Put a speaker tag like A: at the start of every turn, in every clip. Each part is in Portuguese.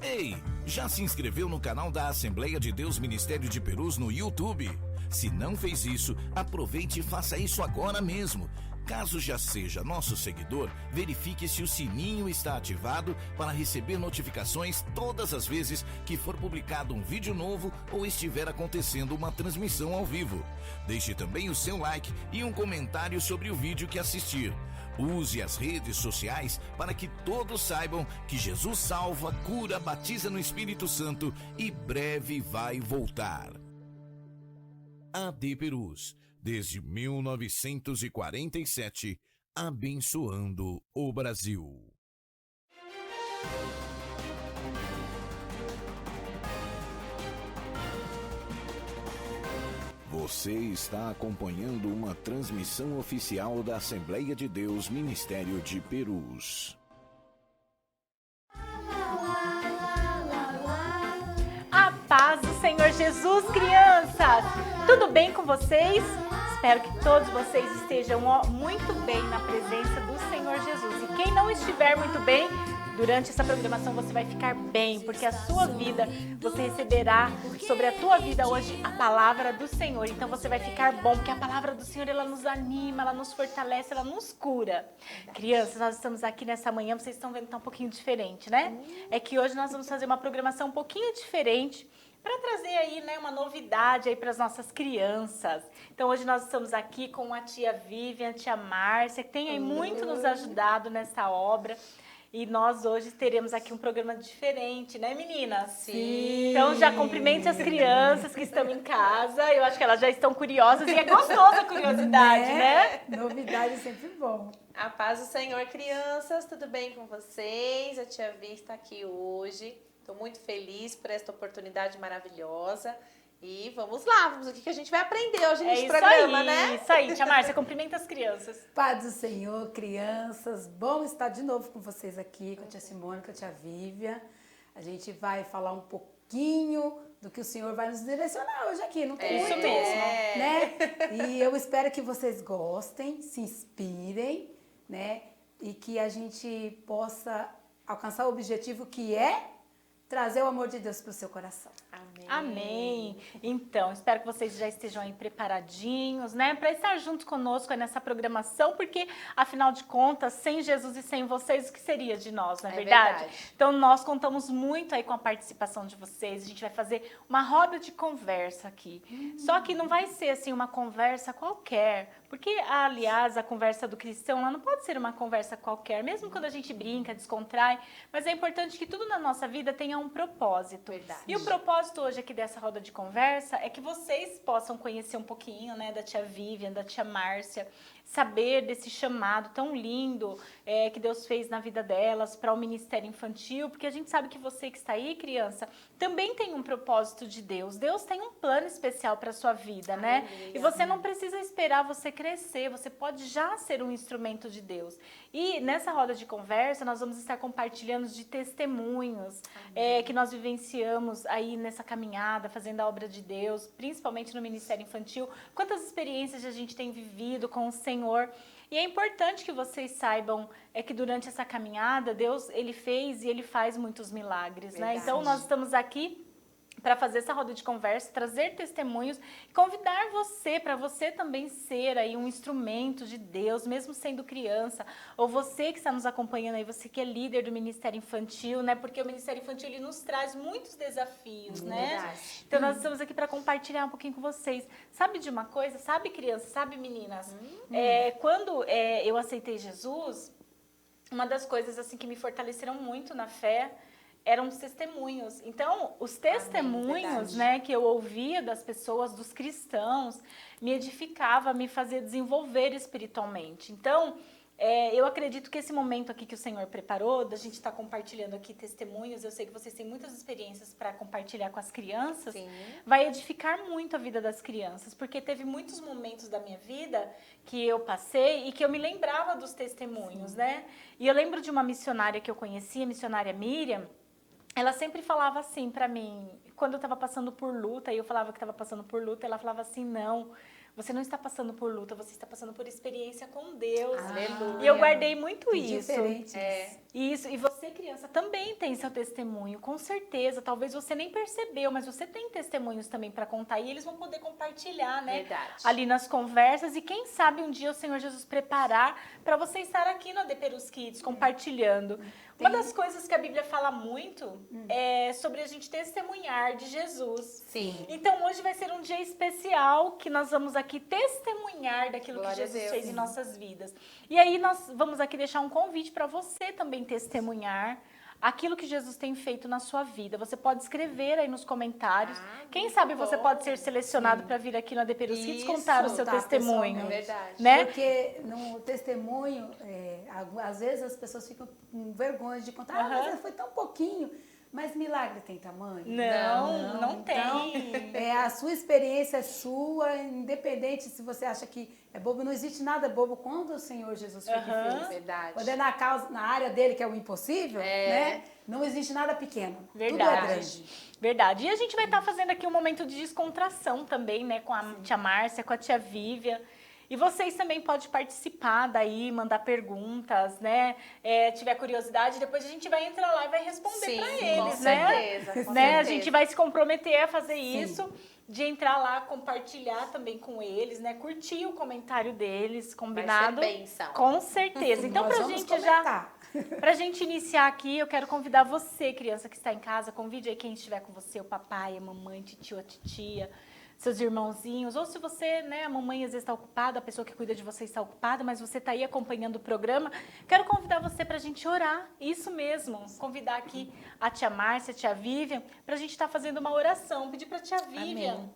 A: Ei, já se inscreveu no canal da Assembleia de Deus Ministério de Perus no YouTube? Se não fez isso, aproveite e faça isso agora mesmo. Caso já seja nosso seguidor, verifique se o sininho está ativado para receber notificações todas as vezes que for publicado um vídeo novo ou estiver acontecendo uma transmissão ao vivo. Deixe também o seu like e um comentário sobre o vídeo que assistir. Use as redes sociais para que todos saibam que Jesus salva, cura, batiza no Espírito Santo e breve vai voltar. AD Perus, desde 1947, abençoando o Brasil. Você está acompanhando uma transmissão oficial da Assembleia de Deus Ministério de Perus.
B: A paz do Senhor Jesus, crianças! Tudo bem com vocês? Espero que todos vocês estejam muito bem na presença do Senhor Jesus. E quem não estiver muito bem, durante essa programação você vai ficar bem, porque a sua vida, você receberá sobre a tua vida hoje a palavra do Senhor. Então você vai ficar bom, porque a palavra do Senhor, ela nos anima, ela nos fortalece, ela nos cura. Crianças, nós estamos aqui nessa manhã, vocês estão vendo que está um pouquinho diferente, né? É que hoje nós vamos fazer uma programação um pouquinho diferente, para trazer aí, né, uma novidade aí para as nossas crianças. Então hoje nós estamos aqui com a tia Vivian, a tia Márcia, que tem aí muito nos ajudado nessa obra. E nós hoje teremos aqui um programa diferente, né, meninas?
C: Sim.
B: Então já cumprimente as crianças que estão em casa. Eu acho que elas já estão curiosas e é gostosa a curiosidade, né?
C: Novidade é sempre bom.
D: A paz do Senhor, crianças, tudo bem com vocês? A tia Vi está aqui hoje. Estou muito feliz por esta oportunidade maravilhosa. E vamos lá, vamos ver o que a gente vai aprender hoje nesse programa, né?
B: Isso aí, tia Márcia, cumprimenta as crianças.
C: Paz do Senhor, crianças. Bom estar de novo com vocês aqui, com a tia Simone, com a tia Vivian. A gente vai falar um pouquinho do que o Senhor vai nos direcionar hoje aqui. Não tem muito,
B: mesmo,
C: né? E eu espero que vocês gostem, se inspirem, né? E que a gente possa alcançar o objetivo que é trazer o amor de Deus para o seu coração.
D: Amém.
B: Amém. Então, espero que vocês já estejam aí preparadinhos, né? Para estar junto conosco aí nessa programação, porque, afinal de contas, sem Jesus e sem vocês, o que seria de nós, não é verdade? Então, nós contamos muito aí com a participação de vocês. A gente vai fazer uma roda de conversa aqui. Só que não vai ser, assim, uma conversa qualquer. Porque, aliás, a conversa do cristão, ela não pode ser uma conversa qualquer, mesmo quando a gente brinca, descontrai. Mas é importante que tudo na nossa vida tenha um propósito.
D: Verdade.
B: E o propósito hoje aqui dessa roda de conversa é que vocês possam conhecer um pouquinho, né, da tia Vivian, da tia Márcia, saber desse chamado tão lindo que Deus fez na vida delas para o Ministério Infantil, porque a gente sabe que você que está aí, criança, também tem um propósito de Deus. Deus tem um plano especial para a sua vida, né? E você não precisa esperar você crescer, você pode já ser um instrumento de Deus. E nessa roda de conversa, nós vamos estar compartilhando de testemunhos que nós vivenciamos aí nessa caminhada, fazendo a obra de Deus, principalmente no Ministério Infantil. Quantas experiências a gente tem vivido com o Senhor. E é importante que vocês saibam que durante essa caminhada, Deus, ele fez e ele faz muitos milagres, né? Então, nós estamos aqui para fazer essa roda de conversa, trazer testemunhos, convidar você, para você também ser aí um instrumento de Deus, mesmo sendo criança, ou você que está nos acompanhando aí, você que é líder do Ministério Infantil, né? Porque o Ministério Infantil, ele nos traz muitos desafios, né?
D: Verdade.
B: Então, nós estamos aqui para compartilhar um pouquinho com vocês. Sabe de uma coisa? Sabe, crianças? Sabe, meninas? Quando eu aceitei Jesus, uma das coisas assim que me fortaleceram muito na fé eram os testemunhos. Então, os testemunhos, né, que eu ouvia das pessoas, dos cristãos, me edificava, me fazia desenvolver espiritualmente. Então, eu acredito que esse momento aqui que o Senhor preparou, da gente estar compartilhando aqui testemunhos, eu sei que vocês têm muitas experiências para compartilhar com as crianças, vai edificar muito a vida das crianças, porque teve muitos momentos da minha vida que eu passei e que eu me lembrava dos testemunhos, né? E eu lembro de uma missionária que eu conheci, a missionária Miriam. Ela sempre falava assim pra mim, quando eu estava passando por luta, e eu falava que estava passando por luta, ela falava assim, não, você não está passando por luta, você está passando por experiência com Deus.
D: Aleluia.
B: E eu guardei muito
C: Que
B: isso.
C: diferente.
B: Isso, e você criança, também tem seu testemunho, com certeza. Talvez você nem percebeu, mas você tem testemunhos também para contar e eles vão poder compartilhar, né?
D: Verdade.
B: Ali nas conversas. E quem sabe um dia o Senhor Jesus preparar para você estar aqui no AD Perus Kids compartilhando. Uma das coisas que a Bíblia fala muito é sobre a gente testemunhar de Jesus.
D: Sim.
B: Então hoje vai ser um dia especial que nós vamos aqui testemunhar daquilo
D: Glória
B: que
D: a
B: Jesus
D: Deus.
B: fez em nossas vidas. E aí nós vamos aqui deixar um convite para você também testemunhar aquilo que Jesus tem feito na sua vida. Você pode escrever aí nos comentários. Quem
D: muito
B: sabe você
D: bom.
B: pode ser selecionado para vir aqui no AD Perus Kids
D: Isso,
B: contar o seu
C: tá,
B: testemunho.
C: pessoalmente.
D: Verdade.
B: Né?
C: Porque no testemunho, às vezes as pessoas ficam com vergonha de contar, mas foi tão pouquinho. Mas milagre tem tamanho?
B: Não tem.
C: Então, a sua experiência é sua, independente se você acha que é bobo. Não existe nada bobo quando o Senhor Jesus foi que fez.
D: Verdade.
C: Quando é na área dele, que é o impossível, né? Não existe nada pequeno. Tudo é grande.
B: Verdade. E a gente vai estar fazendo aqui um momento de descontração também, né? Com a tia Márcia, com a tia Vívia. E vocês também podem participar daí, mandar perguntas, né? Tiver curiosidade, depois a gente vai entrar lá e vai responder para eles,
D: com
B: né?
D: certeza, com
B: né? A
D: certeza.
B: gente vai se comprometer a fazer isso, de entrar lá, compartilhar também com eles, né? Curtir o comentário deles, combinado?
D: Vai ser bênção.
B: Com certeza. Então,
C: Nós
B: pra
C: vamos
B: gente
C: comentar.
B: Pra gente iniciar aqui, eu quero convidar você, criança que está em casa, convide aí quem estiver com você, o papai, a mamãe, tio, a titia, seus irmãozinhos, ou se você, né, a mamãe às vezes está ocupada, a pessoa que cuida de você está ocupada, mas você está aí acompanhando o programa, quero convidar você para a gente orar, isso mesmo, convidar aqui a tia Márcia, a tia Vivian, para a gente estar fazendo uma oração, pedir para a tia Vivian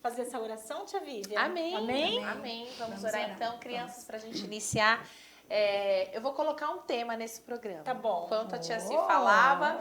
B: fazer essa oração, tia Vivian.
D: Amém.
B: Amém?
D: Amém. Vamos
C: Vamos
D: orar
C: orar.
D: então, crianças, para a gente iniciar. Eu vou colocar um tema nesse programa.
B: Tá bom.
D: Enquanto a tia Si falava,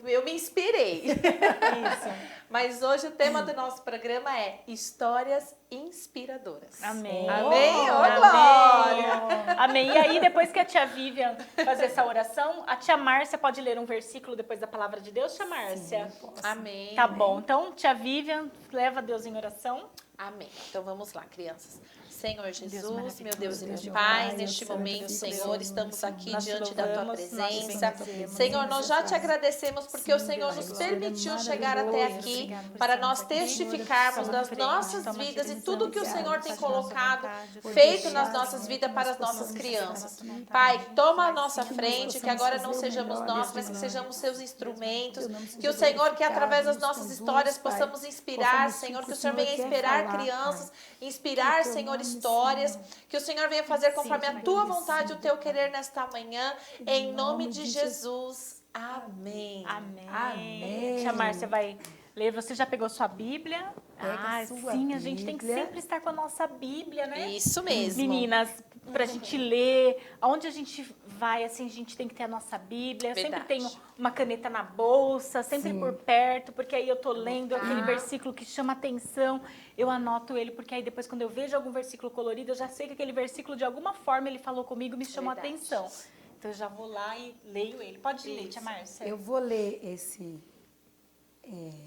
D: eu me inspirei.
B: Isso.
D: Mas hoje o tema do nosso programa é Histórias Inspiradoras.
B: Amém.
D: Amém? Ô,
B: Amém.
D: glória!
B: Amém. E aí, depois que a tia Vivian fazer essa oração, a tia Márcia pode ler um versículo depois da palavra de Deus, tia Márcia?
D: Amém.
B: Tá bom. Então, tia Vivian, leva Deus em oração.
D: Amém. Então vamos lá, crianças. Senhor Jesus,
B: maravilhoso,
D: meu Deus e meu
C: Deus
D: Pai,
C: Pai,
D: neste
C: Senhor
D: momento,
C: Deus
D: Senhor,
C: Senhor,
D: estamos aqui
B: nós
D: diante
B: te
D: da Tua
B: louvamos,
D: presença.
B: nós te bendizemos,
D: Senhor, nós já te
C: Senhor.
D: agradecemos porque o Senhor nos permitiu chegar até aqui para nós testificarmos das nossas vidas e tudo que o Senhor tem colocado, feito nas nossas vidas para as nossas crianças. Pai, toma a nossa frente, que agora não sejamos nós, mas que sejamos seus instrumentos, que o Senhor, que através das nossas histórias possamos inspirar, Senhor, que o Senhor venha inspirar crianças, inspirar, Senhor, histórias, que o Senhor venha fazer conforme a tua vontade, o teu querer nesta manhã, em nome de Jesus. Amém.
B: Amém.
C: Amém.
B: Tia Márcia vai ler. Você já pegou sua Bíblia?
C: Pega sua
B: sim, a gente tem que
C: Bíblia.
B: sempre estar com a nossa Bíblia, né?
D: Isso mesmo.
B: Meninas, pra gente ler, aonde a gente vai, assim, a gente tem que ter a nossa Bíblia. Eu sempre
D: Verdade.
B: tenho uma caneta na bolsa, sempre
C: Sim.
B: por perto, porque aí eu tô lendo aquele versículo que chama atenção, eu anoto ele, porque aí depois quando eu vejo algum versículo colorido, eu já sei que aquele versículo, de alguma forma, ele falou comigo, me chamou a
D: Verdade.
B: atenção. Então eu já vou lá e leio ele. Pode ler, tia Márcia.
C: Eu vou ler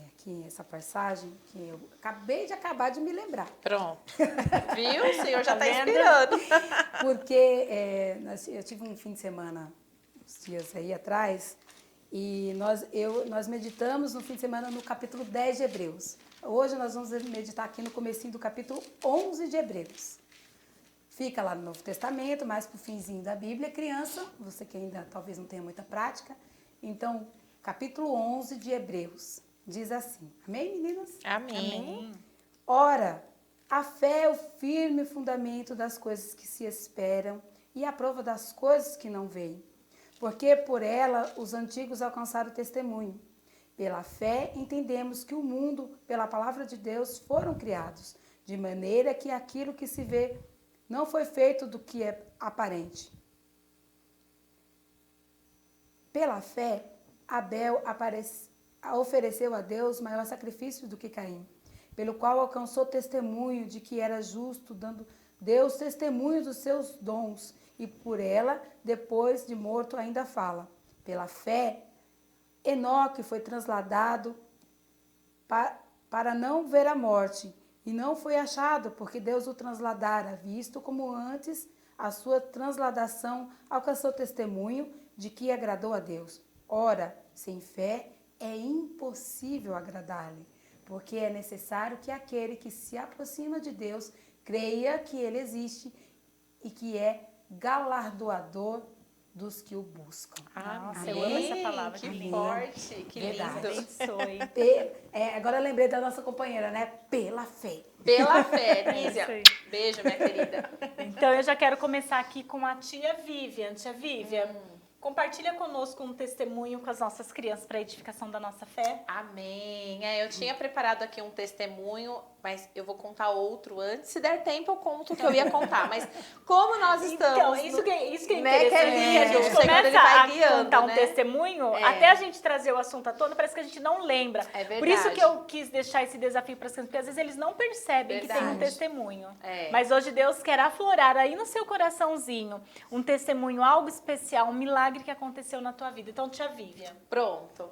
C: aqui essa passagem que eu acabei de me lembrar.
D: Pronto. Viu? O Senhor já
B: Tá
D: está
B: vendo?
D: inspirando.
C: Porque eu tive um fim de semana, uns dias aí atrás, e nós meditamos no fim de semana no capítulo 10 de Hebreus. Hoje nós vamos meditar aqui no comecinho do capítulo 11 de Hebreus. Fica lá no Novo Testamento, mais pro finzinho da Bíblia, criança, você que ainda talvez não tenha muita prática. Então, capítulo 11 de Hebreus, diz assim, amém, meninas?
D: Amém.
C: Ora, a fé é o firme fundamento das coisas que se esperam e a prova das coisas que não veem. Porque por ela os antigos alcançaram testemunho. Pela fé entendemos que o mundo, pela palavra de Deus, foram criados, de maneira que aquilo que se vê não foi feito do que é aparente. Pela fé, Abel ofereceu a Deus maior sacrifício do que Caim, pelo qual alcançou testemunho de que era justo, dando Deus testemunho dos seus dons, e por ela, depois de morto, ainda fala. Pela fé, Enoque foi trasladado para não ver a morte, e não foi achado, porque Deus o transladara, visto como antes a sua transladação alcançou testemunho de que agradou a Deus. Ora, sem fé é impossível agradar-lhe, porque é necessário que aquele que se aproxima de Deus creia que ele existe e que é galardoador dos que o buscam.
B: Nossa, eu amo essa palavra.
D: Que
B: lindo.
D: forte, que
C: Verdade.
D: lindo.
B: Abençoe.
C: Agora eu lembrei da nossa companheira, né? Pela fé.
D: Pela fé,
B: isso
D: Nízia.
B: aí.
D: Beijo, minha querida.
B: Então eu já quero começar aqui com a tia Vivian. Tia Vivian, compartilha conosco um testemunho com as nossas crianças para a edificação da nossa fé.
D: Amém. Eu tinha preparado aqui um testemunho, mas eu vou contar outro antes. Se der tempo, eu conto o que eu ia contar. Mas como nós estamos...
B: Então, isso que é
D: né,
B: interessante,
D: que é lindo,
B: a gente
D: o Senhor, ele
B: começa
D: vai
B: a
D: guiando,
B: contar um
D: né?
B: testemunho, até a gente trazer o assunto à tona, parece que a gente não lembra.
D: É verdade.
B: Por isso que eu quis deixar esse desafio para as crianças, porque às vezes eles não percebem que tem um
D: Verdade.
B: testemunho.
D: É.
B: Mas hoje Deus quer aflorar aí no seu coraçãozinho um testemunho, algo especial, um milagre que aconteceu na tua vida. Então, tia Vivian.
D: Pronto.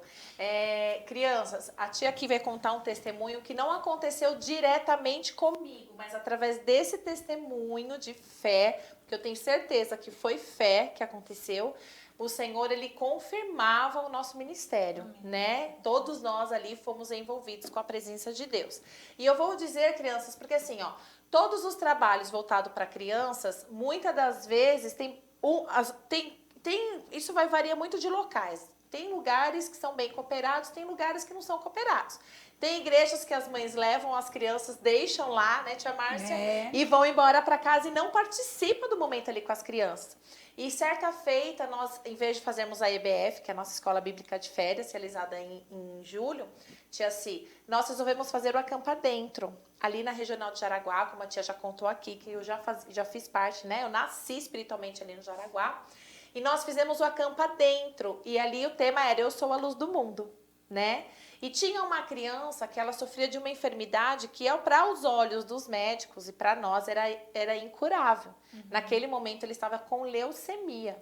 D: Crianças, a tia aqui vai contar um testemunho que não aconteceu diretamente comigo, mas através desse testemunho de fé, porque eu tenho certeza que foi fé que aconteceu, o Senhor, ele confirmava o nosso ministério, né? Todos nós ali fomos envolvidos com a presença de Deus. E eu vou dizer, crianças, porque assim, ó, todos os trabalhos voltados para crianças, muitas das vezes isso vai variar muito de locais. Tem lugares que são bem cooperados, tem lugares que não são cooperados. Tem igrejas que as mães levam as crianças, deixam lá, né, tia Márcia? E vão embora para casa e não participam do momento ali com as crianças. E certa feita, nós, em vez de fazermos a EBF, que é a nossa Escola Bíblica de Férias, realizada em julho, tia Si, nós resolvemos fazer o Acampa Dentro, ali na Regional de Jaraguá, como a tia já contou aqui, que eu já fiz parte, né? Eu nasci espiritualmente ali no Jaraguá. E nós fizemos o Acampa Dentro, e ali o tema era Eu Sou a Luz do Mundo, né? E tinha uma criança que ela sofria de uma enfermidade que, para os olhos dos médicos e para nós, era incurável. Naquele momento, ele estava com leucemia.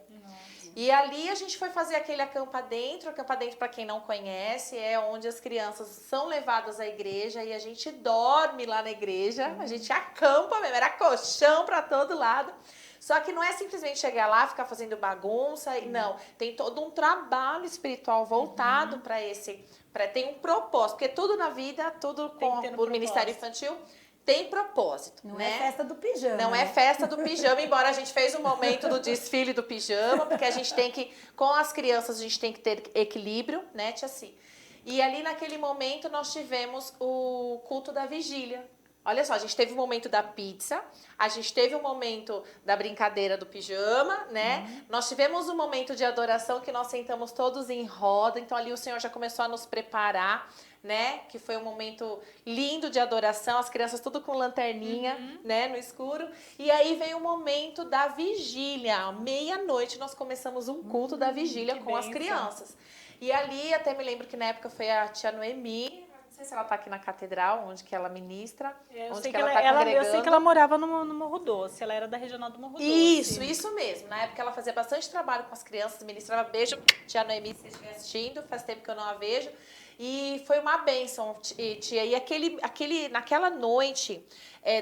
D: E ali a gente foi fazer aquele Acampa Dentro. Acampa Dentro, para quem não conhece, é onde as crianças são levadas à igreja e a gente dorme lá na igreja. A gente acampa mesmo, era colchão para todo lado. Só que não é simplesmente chegar lá, ficar fazendo bagunça. Não, tem todo um trabalho espiritual voltado para esse... Tem um propósito, porque tudo na vida, tudo com o Ministério Infantil tem propósito.
C: Não
D: né?
C: é festa do pijama.
D: Não é festa do pijama, embora a gente fez um momento do desfile do pijama, porque a gente tem que, com as crianças, a gente tem que ter equilíbrio, né, tia Si? E ali naquele momento nós tivemos o culto da vigília. Olha só, a gente teve o momento da pizza, a gente teve o momento da brincadeira do pijama, né? Nós tivemos um momento de adoração que nós sentamos todos em roda, então ali o Senhor já começou a nos preparar, né? Que foi um momento lindo de adoração, as crianças tudo com lanterninha, né? No escuro. E aí veio o momento da vigília, meia-noite nós começamos um culto da vigília com as crianças. E ali, até me lembro que na época foi a tia Noemi. Não sei se ela está aqui na catedral, onde que ela ministra, onde que ela está congregando.
B: Eu sei que ela morava no Morro Doce, ela era da regional do Morro Doce.
D: Isso mesmo. Na época ela fazia bastante trabalho com as crianças, ministrava. Beijo, tia Noemi, se você estiver assistindo, faz tempo que eu não a vejo. E foi uma bênção, tia. E naquela noite,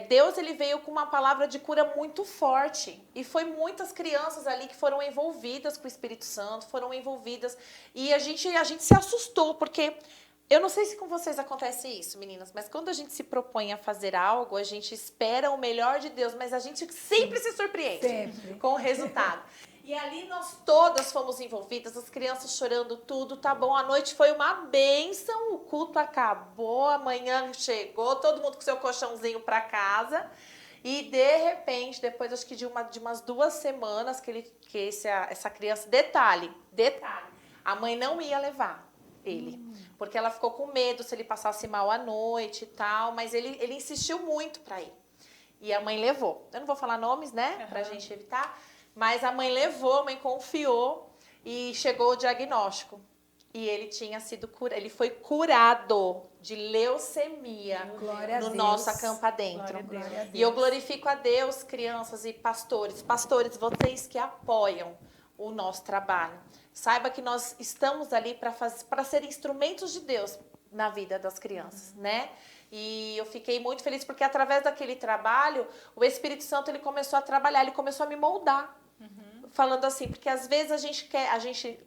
D: Deus ele veio com uma palavra de cura muito forte. E foi muitas crianças ali que foram envolvidas com o Espírito Santo, foram envolvidas. E a gente se assustou, porque... Eu não sei se com vocês acontece isso, meninas, mas quando a gente se propõe a fazer algo, a gente espera o melhor de Deus, mas a gente sempre se surpreende com o resultado. E ali nós todas fomos envolvidas, as crianças chorando tudo, tá bom, a noite foi uma bênção, o culto acabou, amanhã chegou, todo mundo com seu colchãozinho para casa. E de repente, depois acho que de umas 2 semanas essa criança, detalhe, a mãe não ia levar ele, porque ela ficou com medo se ele passasse mal à noite e tal, mas ele insistiu muito para ir. E a mãe levou. Eu não vou falar nomes, né, pra gente evitar, mas a mãe levou, a mãe confiou e chegou o diagnóstico. E ele tinha sido curado, ele foi curado de leucemia no nosso Acampa Dentro. E eu glorifico a Deus, crianças e pastores. Pastores, vocês que apoiam o nosso trabalho. Saiba que nós estamos ali para ser instrumentos de Deus na vida das crianças, né? E eu fiquei muito feliz porque através daquele trabalho, o Espírito Santo ele começou a trabalhar, ele começou a me moldar. Falando assim, porque às vezes a gente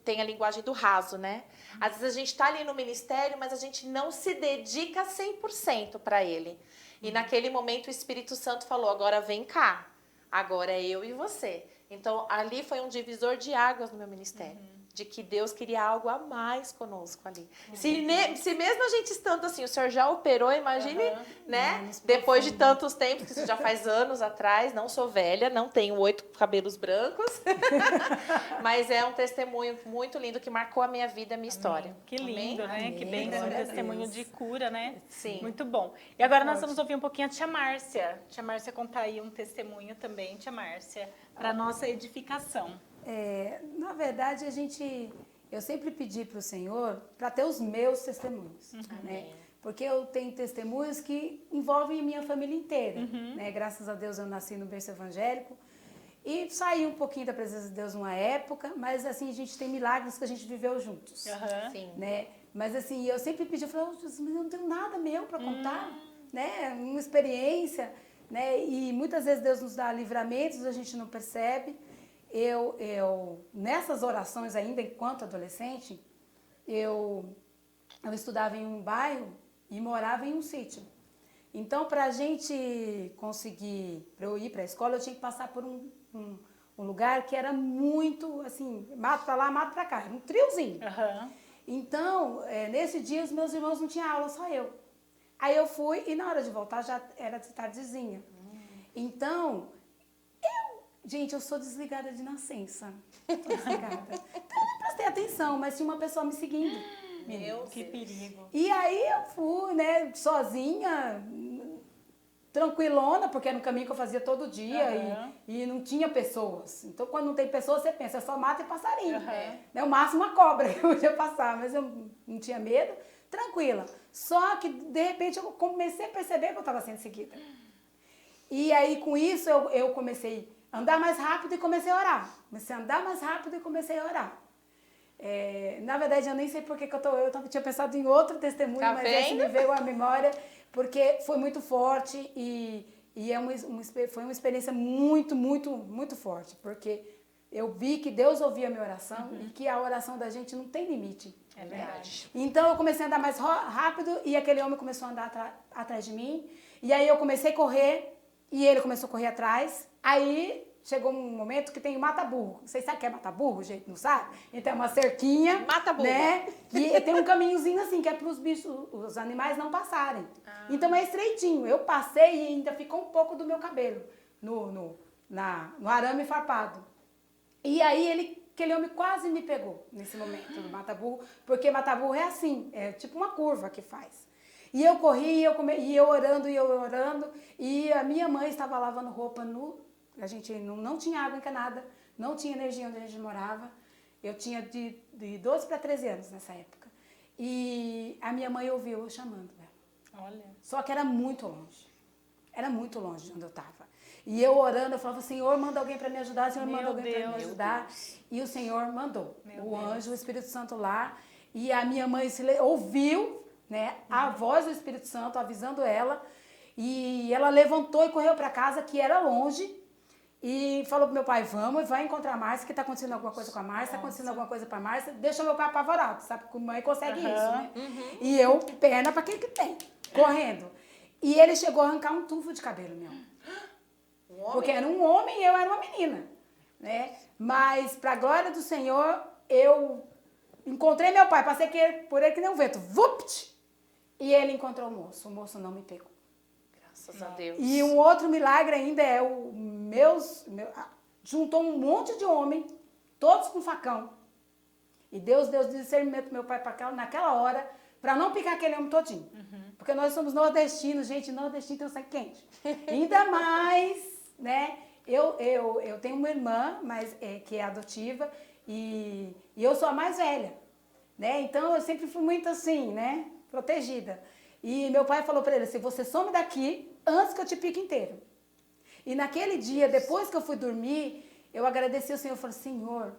D: tem a linguagem do raso, né? Às vezes a gente está ali no ministério, mas a gente não se dedica 100% para ele. E naquele momento o Espírito Santo falou, agora vem cá, agora é eu e você. Então ali foi um divisor de águas no meu ministério. De que Deus queria algo a mais conosco ali. Se mesmo a gente estando assim, o Senhor já operou, imagine, né? Depois de tantos tempos, que isso já faz anos atrás, não sou velha, não tenho 8 cabelos brancos, mas é um testemunho muito lindo que marcou a minha vida, a minha história.
B: Que lindo,
D: Amém?
B: né?
C: Amém.
B: Que bênção, um
C: Glória a
B: testemunho
C: Deus.
B: de cura, né?
D: Sim.
B: Muito bom. E agora nós vamos ouvir um pouquinho a tia Márcia. Tia Márcia contar aí um testemunho também, tia Márcia, para nossa edificação.
C: Na verdade, eu sempre pedi para o Senhor para ter os meus testemunhos, né? Porque eu tenho testemunhos que envolvem a minha família inteira, né? Graças a Deus eu nasci no berço evangélico e saí um pouquinho da presença de Deus numa época, mas assim, a gente tem milagres que a gente viveu juntos,
D: Sim.
C: né? Mas assim, eu sempre pedi, eu falei, oh, Jesus, mas eu não tenho nada meu para contar, né? Uma experiência, né? E muitas vezes Deus nos dá livramentos, a gente não percebe. Eu nessas orações ainda, enquanto adolescente, eu estudava em um bairro e morava em um sítio. Então, para a gente conseguir, para eu ir para a escola, eu tinha que passar por um lugar que era muito, assim, mato para lá, mato para cá, era um triozinho. Então, nesse dia, os meus irmãos não tinham aula, só eu. Aí eu fui e na hora de voltar já era de tardezinha. Então, gente, eu sou desligada de nascença. Desligada. Então, eu não prestei atenção, mas tinha uma pessoa me seguindo.
D: Meu
B: Que
D: Deus.
B: perigo.
C: E aí eu fui, né, sozinha, tranquilona, porque era um caminho que eu fazia todo dia e não tinha pessoas. Então, quando não tem pessoas, você pensa, é só mato e passarinho. Né, o máximo uma cobra que eu podia passar, mas eu não tinha medo, tranquila. Só que, de repente, eu comecei a perceber que eu estava sendo seguida. E aí, com isso, eu comecei a andar mais rápido e comecei a orar. Comecei a andar mais rápido e comecei a orar. Na verdade, eu nem sei porque que eu tinha pensado em outro testemunho,
D: Tá
C: mas esse
D: vendo?
C: me veio à memória, porque foi muito forte e foi uma experiência muito, muito, muito forte, porque eu vi que Deus ouvia a minha oração e que a oração da gente não tem limite.
B: É verdade.
C: Então, eu comecei a andar mais rápido e aquele homem começou a andar atrás de mim, e aí eu comecei a correr e ele começou a correr atrás, aí chegou um momento que tem o mata-burro. Vocês sabem o que é mata-burro? Gente, não sabe? Então é uma cerquinha,
D: Mata-burro.
C: né? E tem um caminhozinho assim, que é para os bichos, os animais não passarem. Então é estreitinho. Eu passei e ainda ficou um pouco do meu cabelo no arame farpado. E aí aquele homem quase me pegou nesse momento do mata-burro, porque mata-burro é assim, é tipo uma curva que faz. E eu corri, e eu orando, e a minha mãe estava lavando roupa a gente não tinha água encanada, não tinha energia onde a gente morava. Eu tinha de 12 para 13 anos nessa época. E a minha mãe ouviu eu chamando ela.
B: Olha.
C: Só que era muito longe. Era muito longe de onde eu estava. E eu orando, eu falava, Senhor, manda alguém para me ajudar, Senhor, manda alguém para me ajudar. E o Senhor mandou. O anjo, o Espírito Santo lá. E a minha mãe ouviu, né, a voz do Espírito Santo avisando ela. E ela levantou e correu para casa, que era longe. E falou pro meu pai, vamos, vai encontrar a Márcia, que tá acontecendo alguma coisa com a Márcia, tá acontecendo alguma coisa pra Márcia. Deixa meu pai apavorado, sabe? Que a mãe consegue isso, né? E eu, perna pra quem que tem, correndo. E ele chegou a arrancar um tufo de cabelo meu. Porque era um homem e eu era uma menina, né? Mas, pra glória do Senhor, eu encontrei meu pai, passei por ele que nem um vento, vupt! E ele encontrou o moço não me pegou.
D: Graças a Deus.
C: E um outro milagre ainda é juntou um monte de homem, todos com facão. E Deus deu discernimento pro meu pai naquela hora, para não picar aquele homem todinho. Porque nós somos nordestinos, gente, nordestino tem um sangue quente. Ainda mais, né? Eu tenho uma irmã, que é adotiva, e eu sou a mais velha, né? Então eu sempre fui muito assim, né? Protegida. E meu pai falou para ele assim, você some daqui antes que eu te pique inteiro. E naquele dia, depois que eu fui dormir, eu agradeci ao Senhor, eu falei, Senhor,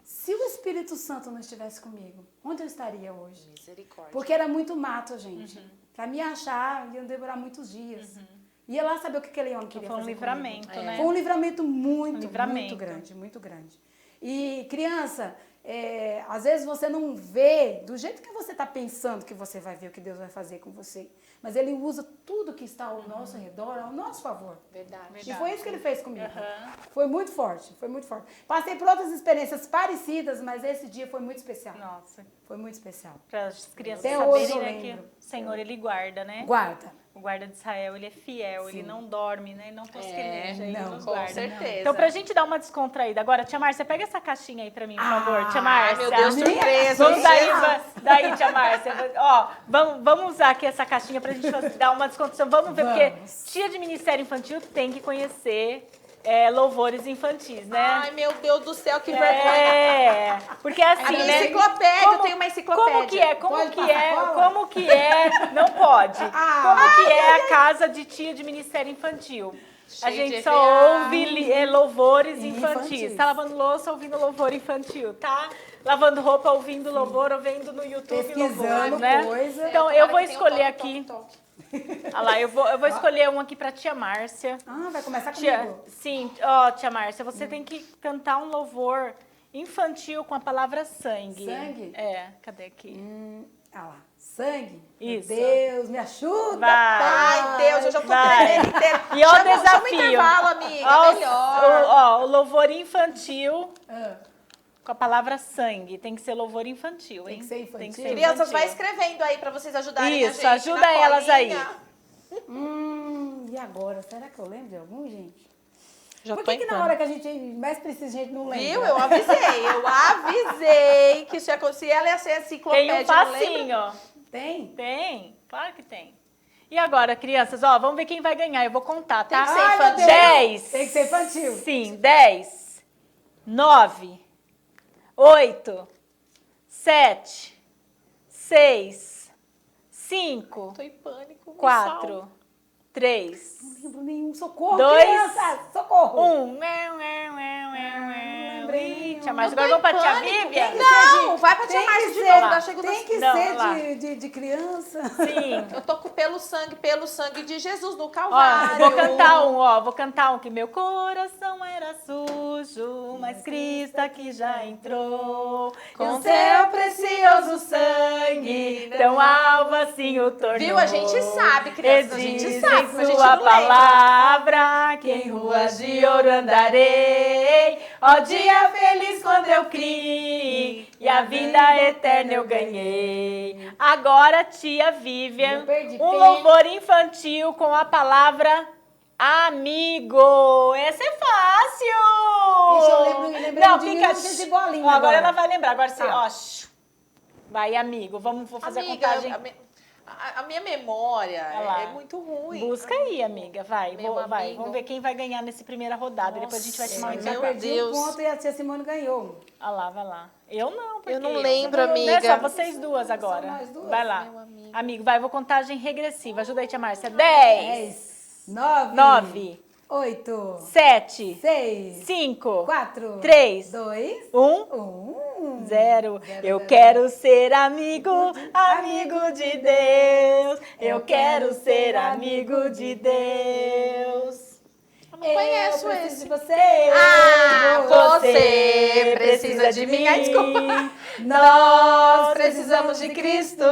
C: se o Espírito Santo não estivesse comigo, onde eu estaria hoje?
D: Misericórdia.
C: Porque era muito mato, gente. Para me achar, ia demorar muitos dias. Ia lá saber o que aquele homem queria
B: Foi um
C: fazer
B: livramento,
C: comigo.
B: né?
C: Foi um livramento muito
B: livramento.
C: grande, muito grande. E criança, às vezes você não vê do jeito que você está pensando que você vai ver o que Deus vai fazer com você. Mas Ele usa tudo que está ao nosso redor ao nosso favor.
D: Verdade.
C: E foi isso que Ele fez comigo.
B: Aham.
C: Foi muito forte, foi muito forte. Passei por outras experiências parecidas, mas esse dia foi muito especial.
B: Nossa,
C: Foi muito especial.
B: para as crianças
C: Até hoje
B: saberem,
C: eu
B: né,
C: lembro.
B: que o Senhor, Ele guarda, né?
C: Guarda.
B: O guarda de Israel, ele é fiel, ele não dorme, né? Ele não tosqueneja, ele
C: não,
B: nos
D: Com
B: guarda.
D: certeza.
B: Então, pra gente dar uma descontraída agora, tia Márcia, pega essa caixinha aí pra mim, por favor. Tia Márcia.
D: Meu Deus, surpresa.
B: Vamos daí, tia Márcia. Ó, vamos usar aqui essa caixinha pra gente dar uma descontração. Vamos ver, porque tia de Ministério Infantil tem que conhecer louvores infantis, né?
D: Ai, meu Deus do céu, que vergonha.
B: Porque assim,
D: A minha
B: né?
D: enciclopédia, eu tenho uma enciclopédia.
C: Pode passar cola?
B: Como que é, não pode. Como que é a casa de tia de Ministério Infantil? A
D: Cheio
B: gente
D: de
B: só
D: EVA.
B: ouve louvores
C: Infantis.
B: infantis. Tá lavando louça ouvindo louvor infantil, tá? Lavando roupa ouvindo louvor, ouvindo no YouTube
C: Pesquisando
B: louvor, né?
C: coisa.
B: Então eu
D: Tomara
B: vou
D: que tenha um
B: escolher
D: toque,
B: aqui.
D: toque, toque.
B: Olha lá, eu vou escolher um aqui pra tia Márcia.
C: Vai começar
B: Tia,
C: comigo.
B: sim, tia Márcia, você tem que cantar um louvor infantil com a palavra sangue.
C: Sangue?
B: Cadê aqui?
C: Lá. Sangue.
B: Isso.
C: Meu Deus, me ajuda.
B: Vai.
D: Ai, Deus, eu já tô
B: Vai.
D: tremendo inteira.
B: E ó o
D: Chama o
B: desafio.
D: intervalo, amiga,
B: Ó,
D: melhor.
B: o louvor infantil
C: Ah,
B: com a palavra sangue. Tem que ser louvor infantil, hein?
C: Tem que ser infantil?
B: Tem que ser
D: Crianças, vai
B: infantil.
D: escrevendo aí pra vocês ajudarem a
B: Isso,
D: gente.
B: ajuda
D: na
B: elas aí.
D: colinha.
C: e agora? Será que eu lembro de algum, gente?
D: Já
C: Por
D: tô
C: que, que na hora que a gente mais precisa, a gente não lembra?
D: Viu? Eu avisei que isso ia acontecer. Se ela ia ser enciclopédia,
B: Tem um
D: não lembra?
B: facinho, ó.
C: Tem?
B: Tem, claro que tem. E agora, crianças, ó, vamos ver quem vai ganhar. Eu vou contar, tá?
D: Tem que ser
C: Ai, meu
D: infantil.
C: Deus.
B: 10.
C: Tem que ser infantil.
B: Sim, 10, 9, 8, 7, 6, 5,
D: Tô em pânico. me
B: 4,
D: salva.
B: 3,
C: Não lembro nenhum. Socorro,
B: 2,
C: crianças! Socorro!
B: 1. Ih, tia Márcia, agora vamos pra tia Vivian?
D: Não, vai pra tia
C: Tem
D: Márcia
C: que
D: de
C: ser,
D: novo. Ela chegou
C: tem que
B: Não,
C: ser
B: lá.
C: de criança.
B: Sim.
D: Eu tô pelo sangue de Jesus no
B: Ó,
D: Calvário.
B: vou cantar um que meu coração era sujo, mas Cristo aqui já entrou. Com seu precioso sangue, tão alvo assim o tornou.
D: Viu? A gente sabe, crianças, a gente
B: Existe
D: sabe, mas a gente
B: sua
D: não lembra.
B: palavra, que em ruas de ouro andarei. Ó dia feliz quando eu criei, e a vida eterna eu ganhei. Agora, tia Vivian,
C: Eu perdi
B: um
C: tempo.
B: louvor infantil com a palavra amigo. Essa é fácil!
C: Ixi, eu lembrei
B: Não,
C: de
B: fica...
C: 1900 e bolinha
B: Ó, agora
C: agora.
B: ela vai lembrar. Agora você,
C: Tá.
B: ó, vai, amigo. Vou fazer
D: Amiga,
B: a contagem.
D: a minha memória
B: Olha lá.
D: é muito ruim.
B: Busca aí, amiga. Vai,
D: Meu
B: vai.
D: amigo.
B: Vamos ver quem vai ganhar nessa primeira rodada. Depois a gente vai chamar o
D: Meu
C: Eu já
B: intervalo.
C: perdi
D: Deus.
C: um ponto e a tia Simone ganhou.
B: Olha lá, vai lá. Eu não, porque...
D: Eu não lembro,
B: Não é
D: amiga.
B: só vocês duas agora.
C: nós duas?
B: Vai lá.
D: Meu amigo.
B: Amigo, vai, vou contagem regressiva. Ajuda aí, tia Márcia. 10,
C: 9,
B: 9,
C: 8,
B: 7,
C: 6,
B: 5,
C: 4,
B: 3,
C: 2,
B: 1,
C: 1.
B: 0. Eu quero ser amigo, amigo de Deus. Eu quero ser amigo de Deus.
D: Eu não conheço
C: preciso
D: esse.
C: de você.
D: Ah, você precisa de mim. Ai, desculpa.
C: Nós
D: precisamos de Cristo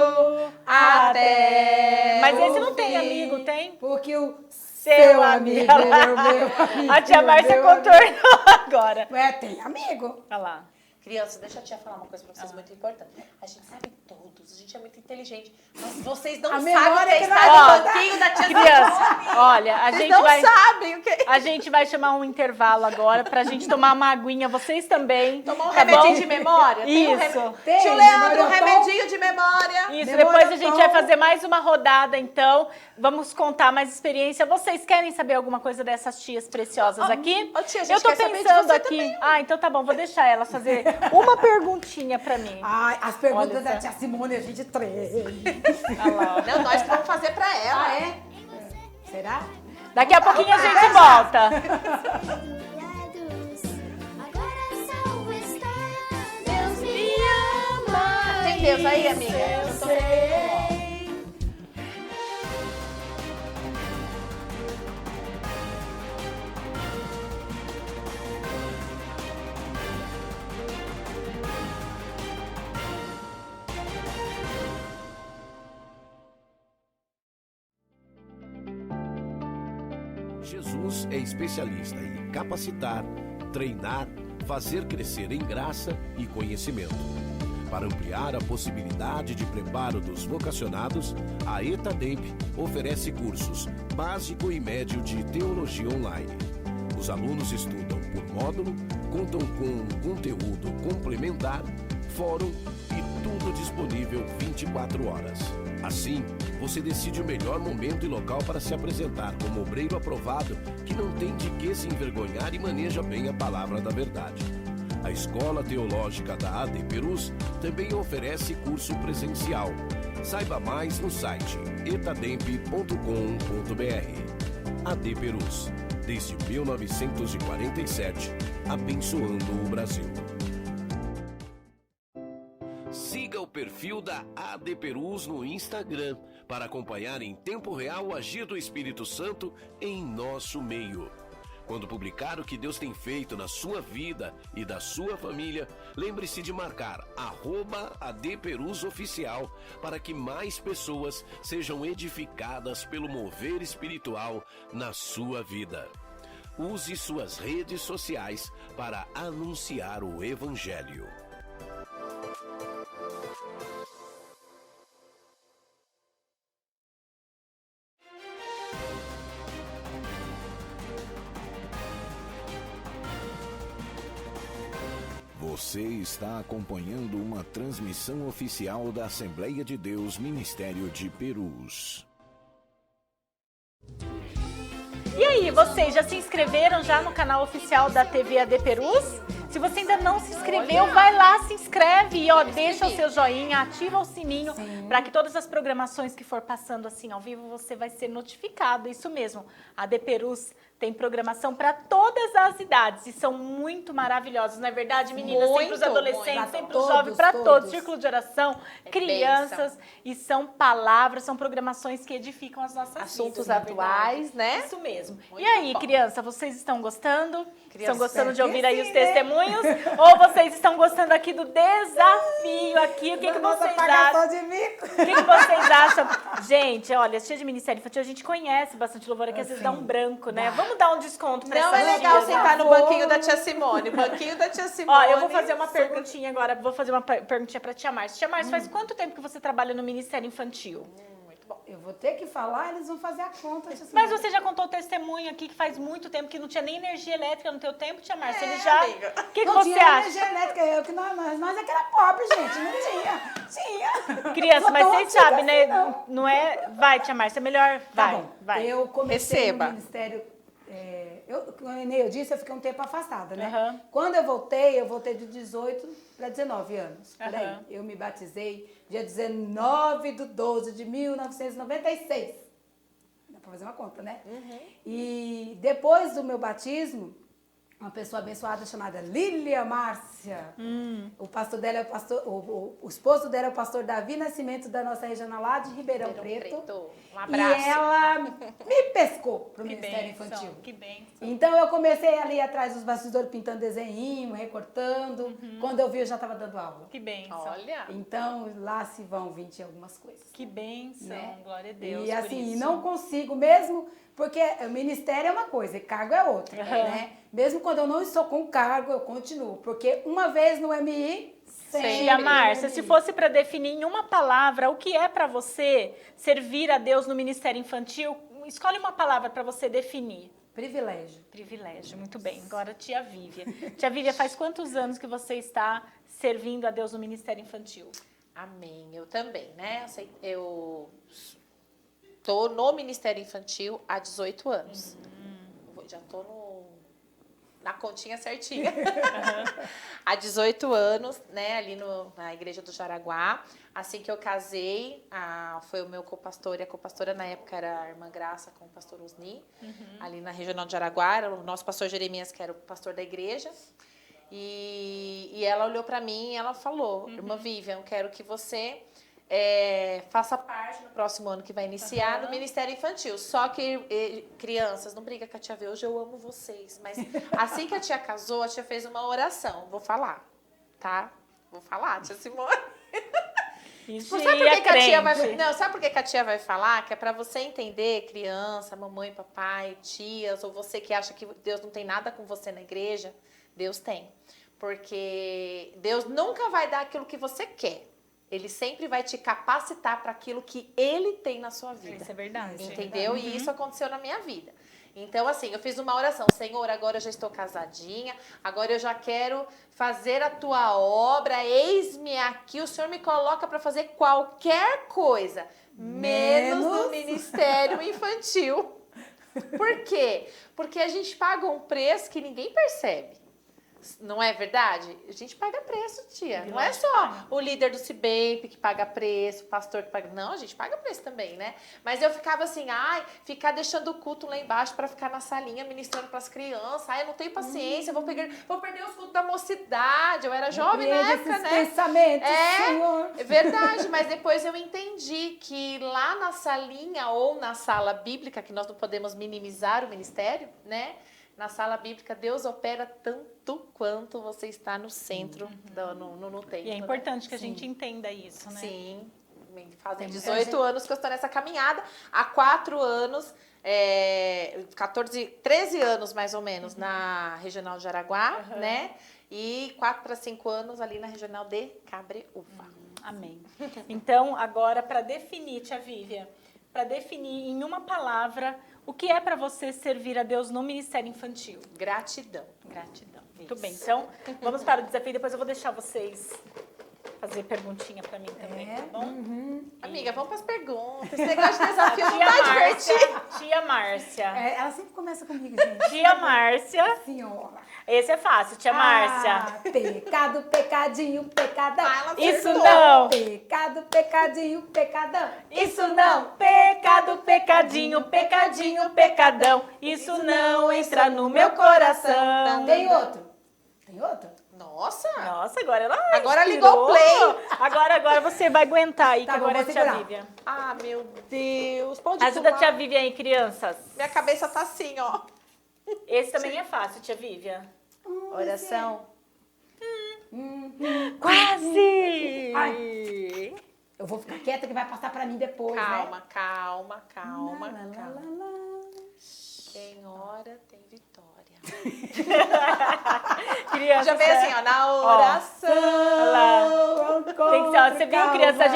D: até
B: Mas esse não
C: o
B: tem
C: fim,
B: amigo, tem?
C: Porque o
B: Seu
C: seu
B: amigo.
C: amigo é o meu amigo.
B: A tia Márcia
C: meu
B: contornou agora.
C: amigo. Tem amigo.
B: Olha lá.
D: Criança, deixa a tia falar uma coisa pra vocês muito importante. A gente sabe todos, a gente é muito inteligente, mas vocês não
C: A
D: sabem
C: memória
D: o que
C: que
D: está
C: vai
D: no
B: rodar.
D: banquinho da tia
B: Criança,
D: Simone.
B: olha, a
D: Vocês
B: gente
D: não
B: vai...
D: sabem o que...
B: A gente vai chamar um intervalo agora pra gente tomar uma aguinha, vocês também.
D: Tomar um
B: tá
D: remedinho
B: bom?
D: de memória? Tem um
B: Isso.
C: Tem,
D: Tio Leandro, um
C: memória
D: remedinho de memória.
B: Isso,
C: Memória
B: depois a gente
C: tom.
B: vai fazer mais uma rodada, então. Vamos contar mais experiência. Vocês querem saber alguma coisa dessas tias preciosas aqui?
D: Ô, tia, a gente
B: Eu tô
D: quer saber de
B: pensando
D: você
B: aqui.
D: também.
B: Ah, então tá bom, vou deixar elas fazer uma perguntinha pra mim.
C: Ai, as perguntas
B: Olha
C: da
B: só.
C: tia Simone a gente treina.
B: Olha lá, ó.
D: Não, nós que vamos fazer pra ela.
C: Ah, é? Será?
B: Daqui a pouquinho a gente volta.
E: Agora salvo está, Deus me ama.
D: Tem Deus aí, amiga? Eu tô...
F: Deus é especialista em capacitar, treinar, fazer crescer em graça e conhecimento. Para ampliar a possibilidade de preparo dos vocacionados, a ETADEMP oferece cursos básico e médio de teologia online. Os alunos estudam por módulo, contam com conteúdo complementar, fórum e tudo disponível 24 horas. Assim, você decide o melhor momento e local para se apresentar como obreiro aprovado que não tem de que se envergonhar e maneja bem a palavra da verdade. A Escola Teológica da AD Perus também oferece curso presencial. Saiba mais no site etademp.com.br. AD Perus, desde 1947, abençoando o Brasil. Siga o perfil da AD Perus no Instagram para acompanhar em tempo real o agir do Espírito Santo em nosso meio. Quando publicar o que Deus tem feito na sua vida e da sua família, lembre-se de marcar @ADPerusOficial para que mais pessoas sejam edificadas pelo mover espiritual na sua vida. Use suas redes sociais para anunciar o Evangelho.
A: Você está acompanhando uma transmissão oficial da Assembleia de Deus Ministério de Perus.
B: E aí, vocês já se inscreveram já no canal oficial da TV AD Perus? Se você ainda não se inscreveu, vai lá, se inscreve e ó, deixa o seu joinha, ativa o sininho para que todas as programações que for passando assim ao vivo, você vai ser notificado. Isso mesmo, a AD Perus tem programação para todas as idades e são muito maravilhosos, não é verdade, meninas? Sempre os adolescentes,
C: muito.
B: sempre
C: Pra
B: os jovens,
C: todos,
B: para
C: todos.
B: todos. Círculo de oração, crianças, e são palavras, são programações que edificam as nossas
D: Assuntos
B: vidas, não é verdade?
D: atuais, né?
B: Isso mesmo.
D: Muito
B: E aí,
D: bom.
B: criança, vocês estão gostando?
D: Criança,
B: Estão gostando de
C: espero
B: ouvir
C: que
B: aí os
C: sim,
B: testemunhos? Ou vocês estão gostando aqui do desafio aqui? O que, que
C: Nossa
B: vocês
C: pagação
B: acham?
C: de mico.
B: O que vocês acham? Gente, olha, cheia de Ministério Infantil, a gente conhece bastante louvor aqui, às vezes dá um branco, né? Vamos dar um desconto pra
D: Não
B: essas
D: é legal
B: tias,
D: sentar
B: né?
D: no banquinho da tia Simone. O banquinho da tia Simone.
B: Ó, eu vou fazer uma perguntinha agora, vou fazer uma perguntinha pra tia Márcia. Tia Márcia, faz quanto tempo que você trabalha no Ministério Infantil?
D: Muito bom.
C: Eu vou ter que falar, eles vão fazer a conta.
B: Mas você já contou testemunho aqui que faz muito tempo que não tinha nem energia elétrica no teu tempo, tia Márcia? Ele já...
D: amiga.
B: O que
C: não
B: você
C: tinha
B: acha?
C: energia elétrica, nós é que era pobre, gente, não tinha. Tinha.
B: Criança,
C: Sou
B: mas
C: tão
B: vocês
C: antiga
B: sabem, né?
C: assim, não.
B: Não é... Vai, tia Márcia, melhor... Vai,
C: Tá bom.
B: vai.
C: Eu comecei
D: Receba.
C: no ministério, como eu disse, eu fiquei um tempo afastada, né?
B: Aham.
C: Quando eu voltei de 18 para 19 anos, por aí.
B: Aham.
C: Eu me batizei dia 19/12 de 1996. Dá para fazer uma conta, né? E depois do meu batismo, uma pessoa abençoada chamada Lília Márcia. O pastor dela é o esposo dela é o pastor Davi Nascimento, da nossa região lá de Ribeirão Preto.
D: Um
C: E
D: abraço.
C: ela me pescou pro
B: Que
C: Ministério
B: bênção,
C: Infantil.
B: que bênção.
C: Então eu comecei ali atrás dos bastidores pintando desenho, recortando. Quando eu vi, eu já estava dando aula.
B: Que bênção.
D: Olha.
C: Então lá se vão 20 e algumas coisas.
B: Que bênção,
C: Né?
B: glória a Deus.
C: E
B: por
C: assim,
B: isso.
C: não consigo mesmo, porque o ministério é uma coisa e cargo é outra, né? Mesmo quando eu não estou com cargo, eu continuo. Porque uma vez no MI, sempre
B: Tia
C: no
B: Márcia,
C: MI.
B: se fosse para definir em uma palavra o que é para você servir a Deus no Ministério Infantil, escolhe uma palavra para você definir.
C: Privilégio.
B: Privilégio, muito bem. Agora, tia Vívia. Tia Vívia, faz quantos anos que você está servindo a Deus no Ministério Infantil?
D: Amém. Eu também, né? Eu tô no Ministério Infantil há 18 anos. Já tô na continha certinha. Há 18 anos, né? Ali na Igreja do Jaraguá. Assim que eu casei, foi o meu co-pastor, e a co-pastora na época era a Irmã Graça com o pastor Osni, ali na Regional de Jaraguá. Era o nosso pastor Jeremias, que era o pastor da igreja. E ela olhou para mim e ela falou: Irmã Vivian, eu quero que você faça parte no próximo ano que vai iniciar no Ministério Infantil. Só que, crianças, não briga com a tia V, hoje eu amo vocês. Mas assim que a tia casou, a tia fez uma oração. Vou falar, tá? Vou falar, tia Simone.
B: E
D: Sabe por que que a tia vai...
B: crente.
D: Não, sabe por que que a tia vai falar? Que é pra você entender, criança, mamãe, papai, tias, ou você que acha que Deus não tem nada com você na igreja, Deus tem. Porque Deus nunca vai dar aquilo que você quer. Ele sempre vai te capacitar para aquilo que Ele tem na sua vida.
B: Isso é verdade.
D: Entendeu? E isso aconteceu na minha vida. Então, assim, eu fiz uma oração. Senhor, agora eu já estou casadinha. Agora eu já quero fazer a tua obra. Eis-me aqui. O Senhor me coloca para fazer qualquer coisa. Menos no ministério infantil. Por quê? Porque a gente paga um preço que ninguém percebe. Não é verdade? A gente paga preço, tia. Não é só o líder do CIBEIP que paga preço, o pastor que paga... Não, a gente paga preço também, né? Mas eu ficava assim, ficar deixando o culto lá embaixo para ficar na salinha ministrando para as crianças. Eu não tenho paciência, vou perder os cultos da mocidade. Eu era jovem na época, né?
C: Pensamentos, Senhor.
D: É verdade, mas depois eu entendi que lá na salinha ou na sala bíblica, que nós não podemos minimizar o ministério, né? Na sala bíblica, Deus opera tanto quanto você está no centro, no templo.
B: E é importante que a gente entenda isso, né?
D: Sim, fazem 18 anos que eu estou nessa caminhada. Há 4 anos, 13 anos mais ou menos na Regional de Araguá, né? E 4 para 5 anos ali na Regional de Cabreúva.
B: Amém. Então, agora, para definir, tia Vivian, para definir em uma palavra, o que é para você servir a Deus no Ministério Infantil?
D: Gratidão.
B: Gratidão. Muito bem. Então, vamos para o desafio. Depois eu vou deixar vocês fazer perguntinha para mim também, tá bom?
D: Amiga, vamos para as perguntas. Esse negócio de desafio não tá divertido.
B: Tia Márcia.
C: Ela sempre começa comigo, gente.
B: Tia Márcia.
C: Senhora.
B: Esse é fácil, tia Márcia.
C: Pecado, pecadinho, pecadão.
B: Isso não.
C: Pecado, pecadinho, pecadão.
B: Isso não. Pecado, pecadinho, pecadinho, pecadão. Isso não entra no meu coração.
C: Tem outro? Tem outro?
D: Nossa!
B: Nossa, agora ela
D: Agora
B: inspirou.
D: ligou o play.
B: Agora você vai aguentar aí,
C: Tá
B: que
C: bom,
B: agora é
C: vou
B: a tia
C: segurar.
B: Vivian.
D: Ah, meu Deus. Pode
B: Ajuda a
D: pular.
B: tia Vivian aí, crianças.
D: Minha cabeça tá assim, ó.
B: Esse também é fácil, tia Vivian.
D: Oração.
B: Quase!
C: Eu vou ficar quieta que vai passar pra mim depois, né?
D: Calma, calma, calma,
C: Lá, lá, lá,
D: calma.
C: lá, lá.
D: Quem ora tem vitória.
B: Criança,
D: Já veio assim, ó, na oração.
B: Tem que ser, ó, você viu, criança? A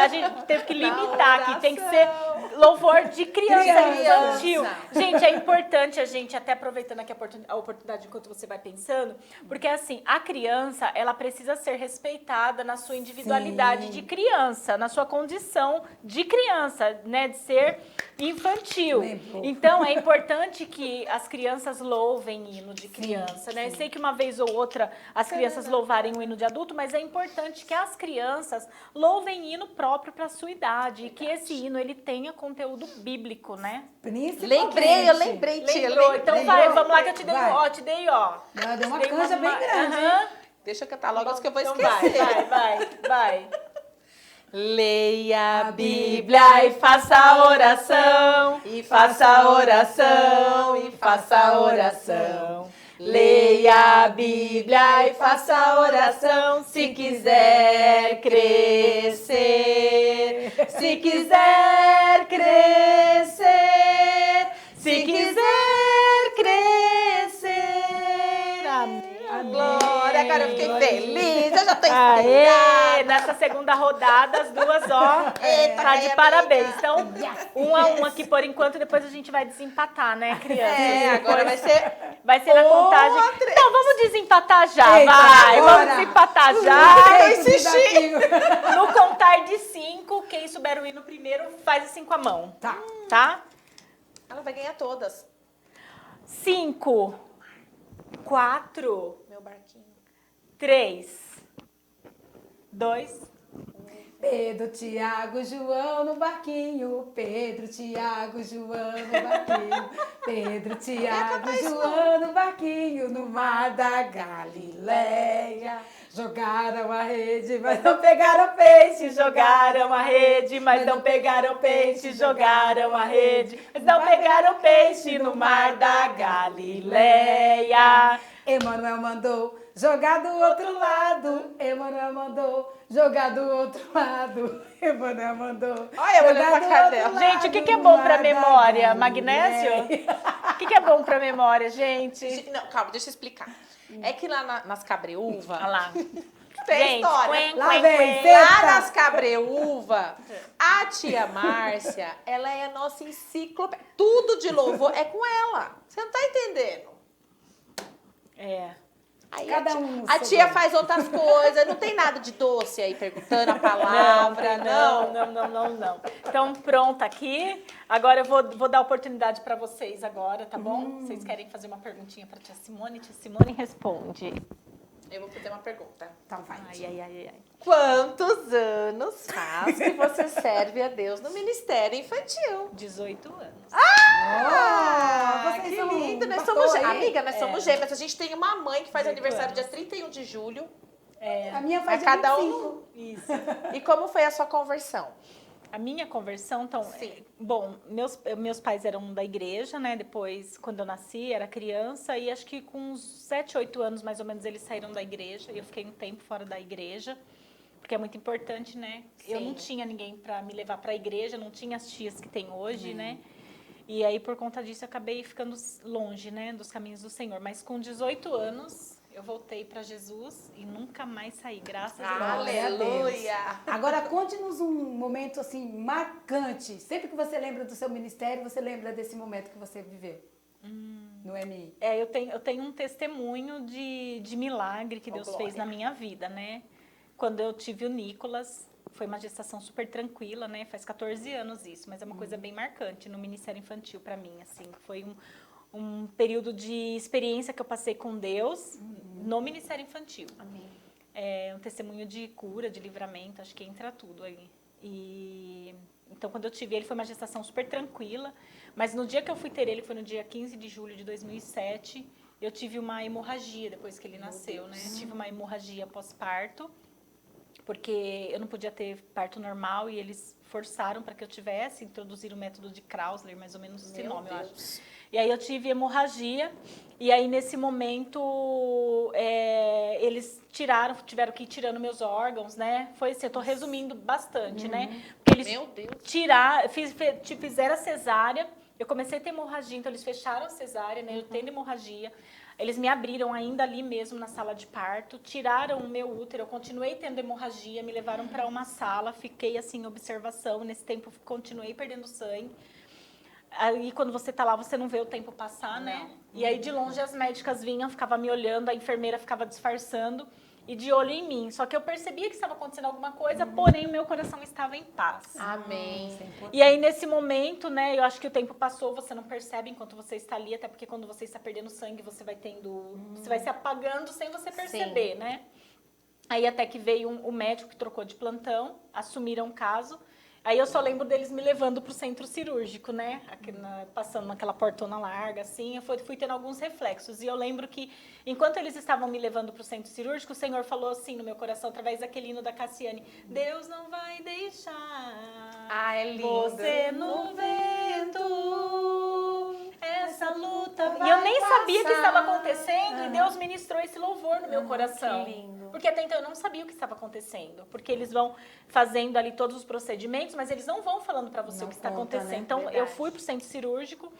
B: gente teve que limitar aqui. Tem que ser louvor de criança infantil. Gente, é importante a gente, até aproveitando aqui a oportunidade enquanto você vai pensando, porque assim, a criança, ela precisa ser respeitada na sua individualidade de criança, na sua condição de criança, né? De ser infantil.
C: Lembrou.
B: Então, é importante que as crianças louvem hino de criança, né? Eu sei que uma vez ou outra as crianças louvarem o hino de adulto, mas é importante que as crianças louvem hino próprio para a sua idade e que esse hino ele tenha conteúdo bíblico, né?
D: Lembrei, eu lembrei, tia.
B: Lembrou? Então
C: Lembrou?
B: vai, vamos lá que eu te dei,
C: Vai.
B: ó, te dei, ó.
C: Não, deu uma
B: Dei
C: canja bem grande.
B: Aham.
D: Deixa eu cantar logo, que eu vou
B: Então
D: esquecer.
B: vai.
D: Leia a Bíblia e faça a oração, e faça a oração, e faça a oração. Leia a Bíblia e faça a oração, se quiser crescer, se quiser crescer, se quiser crescer. Amém. Glória, agora eu fiquei feliz, eu já tô
B: Aê,
D: inspirada.
B: nessa segunda rodada, as duas, ó,
D: Eita,
B: tá de
D: minha
B: parabéns.
D: amiga.
B: Então, 1 a 1 aqui por enquanto, depois a gente vai desempatar, né, criança?
D: Agora vai ser...
B: Vai ser na
D: Um
B: contagem.
D: a 3.
B: Então, vamos desempatar já,
C: Eita,
B: vai.
C: bora.
B: Vamos desempatar já.
C: Ei, desafio.
B: No contar de 5, quem souber o hino primeiro, faz assim com a mão,
C: Tá.
B: tá?
D: Ela vai ganhar todas.
B: 5, 4,
D: Meu barquinho.
B: 3, 2...
C: Pedro, Tiago, João no barquinho. Pedro, Tiago, João no barquinho. Pedro, Tiago, João no barquinho. No mar da Galileia. Jogaram a rede, mas não pegaram peixe.
B: Jogaram a rede, mas não pegaram peixe. Jogaram a rede, mas não pegaram peixe no mar da Galileia.
C: Emanuel mandou jogar do outro lado. Emanuel mandou jogar do outro lado. Emanuel mandou.
D: Olha, eu olhando
C: jogar
D: pra
C: do
D: cara
C: outro
D: dela.
C: lado,
B: Gente, o que é bom pra
C: nada
B: memória?
C: da
B: Magnésio?
C: mulher.
B: O que é bom pra memória, gente?
D: Não, calma, deixa eu explicar. É que lá nas cabreúva
B: Olha lá.
D: tem
B: Gente,
D: história.
C: Lá vem,
D: Lá
C: senta.
D: nas cabreúva, a tia Márcia, ela é a nossa enciclopédia. Tudo de louvor é com ela. Você não tá entendendo?
B: É.
D: Aí
C: Cada
D: a tia,
C: um no
D: a
C: seu
D: tia
C: dom.
D: faz outras coisas, não tem nada de doce aí perguntando a palavra, não.
B: Não. Então, pronto aqui. Agora eu vou dar oportunidade para vocês agora, tá bom? Vocês querem fazer uma perguntinha para tia Simone? Tia Simone responde.
D: Eu vou fazer uma pergunta.
C: Então vai.
B: Ai.
D: Quantos anos faz que você serve a Deus no Ministério Infantil?
B: 18 anos.
C: vocês
D: que
C: são
D: lindo! Nós
C: pastor
D: somos
C: aí?
D: Amiga, nós somos gêmeas. A gente tem uma mãe que faz
B: 18
D: aniversário dia
B: anos.
D: 31 de julho.
C: A minha faz
D: É
C: dia
D: cada
C: 25.
D: um.
B: Isso.
D: E como foi a sua conversão?
B: A minha conversão, então,
D: Sim.
B: bom, meus pais eram da igreja, né? Depois, quando eu nasci, era criança e acho que com uns 7, 8 anos, mais ou menos, eles saíram da igreja. E eu fiquei um tempo fora da igreja, porque é muito importante, né? Eu não
D: Sim.
B: tinha ninguém para me levar para a igreja, não tinha as tias que tem hoje, né? E aí, por conta disso, eu acabei ficando longe, né, dos caminhos do Senhor. Mas com 18 anos, eu voltei para Jesus e nunca mais saí, graças a Deus.
C: Glória a Deus.
D: Aleluia!
C: Agora, conte-nos um momento assim marcante. Sempre que você lembra do seu ministério, você lembra desse momento que você viveu no MI.
B: É, eu tenho um testemunho de milagre que
D: Oh,
B: Deus
D: glória.
B: fez na minha vida, né? Quando eu tive o Nicolas, foi uma gestação super tranquila, né? Faz 14 anos isso, mas é uma coisa bem marcante no Ministério Infantil para mim, assim. Foi um período de experiência que eu passei com Deus no Ministério Infantil.
D: Amém.
B: É um testemunho de cura, de livramento, acho que entra tudo aí. E então, quando eu tive ele, foi uma gestação super tranquila, mas no dia que eu fui ter ele, que foi no dia 15 de julho de 2007, eu tive uma hemorragia depois que ele nasceu, né? Tive uma hemorragia pós-parto, porque eu não podia ter parto normal e eles forçaram para que eu tivesse, introduziram o método de Krausler, mais ou menos esse nome, eu acho. E aí eu tive hemorragia, e aí nesse momento eles tiveram que ir tirando meus órgãos, né? Foi assim, eu tô resumindo bastante, né? Porque eles
D: Meu Deus.
B: fizeram a cesárea, eu comecei a ter hemorragia, então eles fecharam a cesárea, né? Eu tendo hemorragia. Eles me abriram ainda ali mesmo na sala de parto, tiraram o meu útero, eu continuei tendo hemorragia, me levaram para uma sala, fiquei assim em observação, nesse tempo continuei perdendo sangue. Aí quando você tá lá, você não vê o tempo passar, né? E aí de longe as médicas vinham, ficavam me olhando, a enfermeira ficava disfarçando e de olho em mim. Só que eu percebia que estava acontecendo alguma coisa, porém o meu coração estava em paz.
D: Amém.
B: E aí, nesse momento, né, eu acho que o tempo passou, você não percebe enquanto você está ali, até porque quando você está perdendo sangue, você vai você vai se apagando sem você perceber, né? Aí até que veio o médico que trocou de plantão, assumiram o caso. Aí eu só lembro deles me levando para o centro cirúrgico, né? Passando naquela portona larga, assim, eu fui tendo alguns reflexos. E eu lembro que, enquanto eles estavam me levando para o centro cirúrgico, o Senhor falou assim no meu coração, através daquele hino da Cassiane, Deus não vai deixar
D: É lindo.
B: você no vento, essa luta...
C: Vai
B: E eu nem sabia o que
C: passar.
B: estava acontecendo, e Deus ministrou esse louvor no meu coração.
D: que lindo.
B: Porque até então eu não sabia o que estava acontecendo. Porque eles vão fazendo ali todos os procedimentos, mas eles não vão falando para você
C: Não
B: o que está
C: conta,
B: acontecendo.
C: né?
B: Então eu
D: Verdade.
B: fui pro centro cirúrgico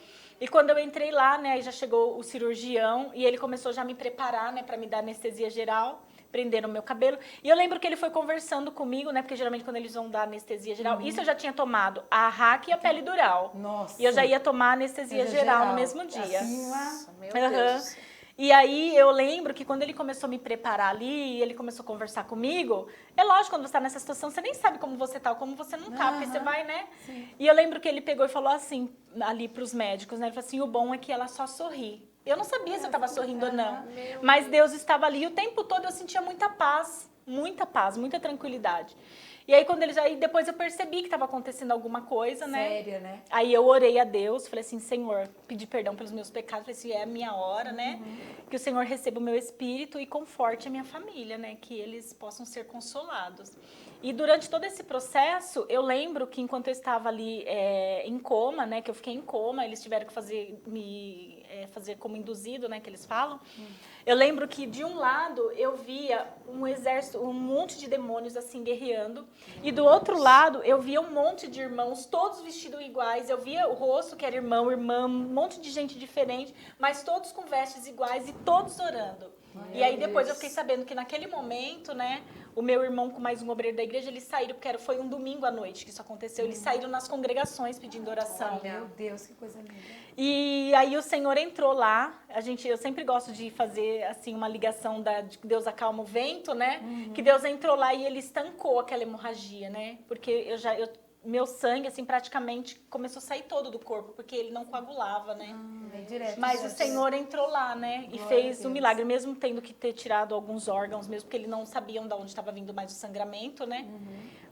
B: e quando eu entrei lá, né, aí já chegou o cirurgião e ele começou já a me preparar, né, para me dar anestesia geral. Prenderam meu cabelo. E eu lembro que ele foi conversando comigo, né? Porque geralmente quando eles vão dar anestesia geral, isso eu já tinha tomado a RAC e a pele dural.
C: Nossa.
B: E eu já ia tomar anestesia geral no mesmo dia.
C: Acima.
D: Nossa, meu
B: Aham.
D: Deus.
B: E aí eu lembro que quando ele começou a me preparar ali, ele começou a conversar comigo, é lógico, quando você tá nessa situação, você nem sabe como você tá ou como você não tá, porque você vai, né?
C: Sim.
B: E eu lembro que ele pegou e falou assim, ali pros médicos, né? Ele falou assim, o bom é que ela só sorri. Eu não sabia se eu tava sorrindo ou não, mas Deus estava ali e o tempo todo eu sentia muita paz, muita tranquilidade. E aí depois eu percebi que estava acontecendo alguma coisa, né?
C: Séria, né?
B: Aí eu orei a Deus, falei assim, Senhor, pedi perdão pelos meus pecados, falei assim, é a minha hora, né? Que o Senhor receba o meu espírito e conforte a minha família, né? Que eles possam ser consolados. E durante todo esse processo, eu lembro que enquanto eu estava ali em coma, né? Que eu fiquei em coma, eles tiveram que me fazer como induzido, né, que eles falam. Eu lembro que de um lado eu via um exército, um monte de demônios assim guerreando, e do outro lado eu via um monte de irmãos, todos vestidos iguais. Eu via o rosto que era irmão, irmã, um monte de gente diferente, mas todos com vestes iguais e todos orando. E aí depois eu fiquei sabendo que naquele momento, né, o meu irmão com mais um obreiro da igreja, eles saíram, porque foi um domingo à noite que isso aconteceu, eles saíram nas congregações pedindo oração.
C: Meu Deus, que coisa linda.
B: E aí o Senhor entrou lá. Eu sempre gosto de fazer assim uma ligação de que Deus acalma o vento, né? Que Deus entrou lá e ele estancou aquela hemorragia, né? Porque meu sangue assim praticamente começou a sair todo do corpo, porque ele não coagulava, né?
C: Direto,
B: Mas o Senhor entrou lá, né? E fez um milagre, mesmo tendo que ter tirado alguns órgãos, mesmo porque eles não sabiam de onde estava vindo mais o sangramento, né?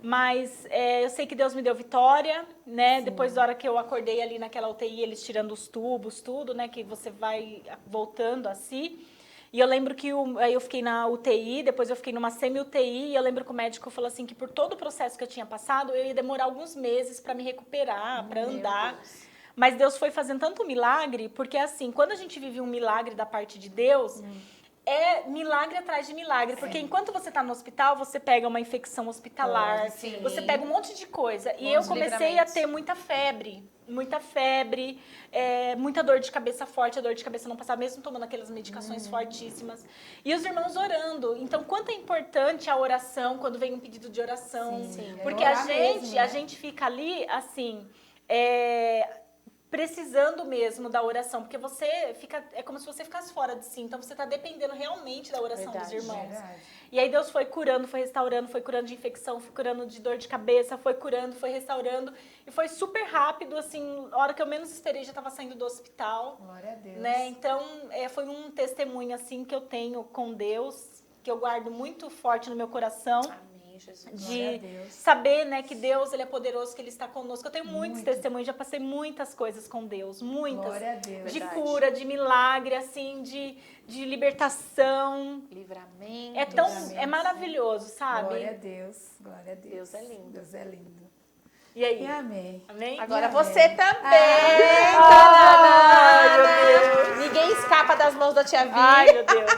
B: Mas eu sei que Deus me deu vitória, né? Depois da hora que eu acordei ali naquela UTI, eles tirando os tubos, tudo, né? Que você vai voltando a si. E eu lembro que aí eu fiquei na UTI, depois eu fiquei numa semi-UTI, e eu lembro que o médico falou assim que por todo o processo que eu tinha passado, eu ia demorar alguns meses para me recuperar, para andar. Mas Deus foi fazendo tanto milagre, porque assim, quando a gente vive um milagre da parte de Deus, é milagre atrás de milagre. Porque enquanto você está no hospital, você pega uma infecção hospitalar, você pega um monte de coisa. E eu comecei a ter muita febre, muita dor de cabeça forte, a dor de cabeça não passava, mesmo tomando aquelas medicações fortíssimas. E os irmãos orando. Então, quanto é importante a oração, quando vem um pedido de oração. Porque a gente fica ali, assim, precisando mesmo da oração, porque você fica, é como se você ficasse fora de si, então você está dependendo realmente da oração dos irmãos. E aí Deus foi curando, foi restaurando, foi curando de infecção, foi curando de dor de cabeça, foi curando, foi restaurando, e foi super rápido, assim, a hora que eu menos esperei já estava saindo do hospital.
C: Glória a Deus.
B: Né? Então, foi um testemunho, assim, que eu tenho com Deus, que eu guardo muito forte no meu coração.
D: Jesus.
B: De saber, né, que Deus ele é poderoso, que Ele está conosco. Eu tenho muitos testemunhos, já passei muitas coisas com Deus, muitas.
C: Glória a Deus.
B: De cura, de milagre, assim, de libertação.
D: Livramento.
B: É maravilhoso, sabe?
C: Glória a Deus. Glória a Deus.
D: Deus é lindo.
C: Deus é lindo.
B: E aí?
C: E amém.
B: Amém?
D: Agora
C: E
D: você
C: amém.
D: também.
B: Ai, meu Deus.
D: Ninguém escapa das mãos da tia Vi.
B: Ai, meu Deus.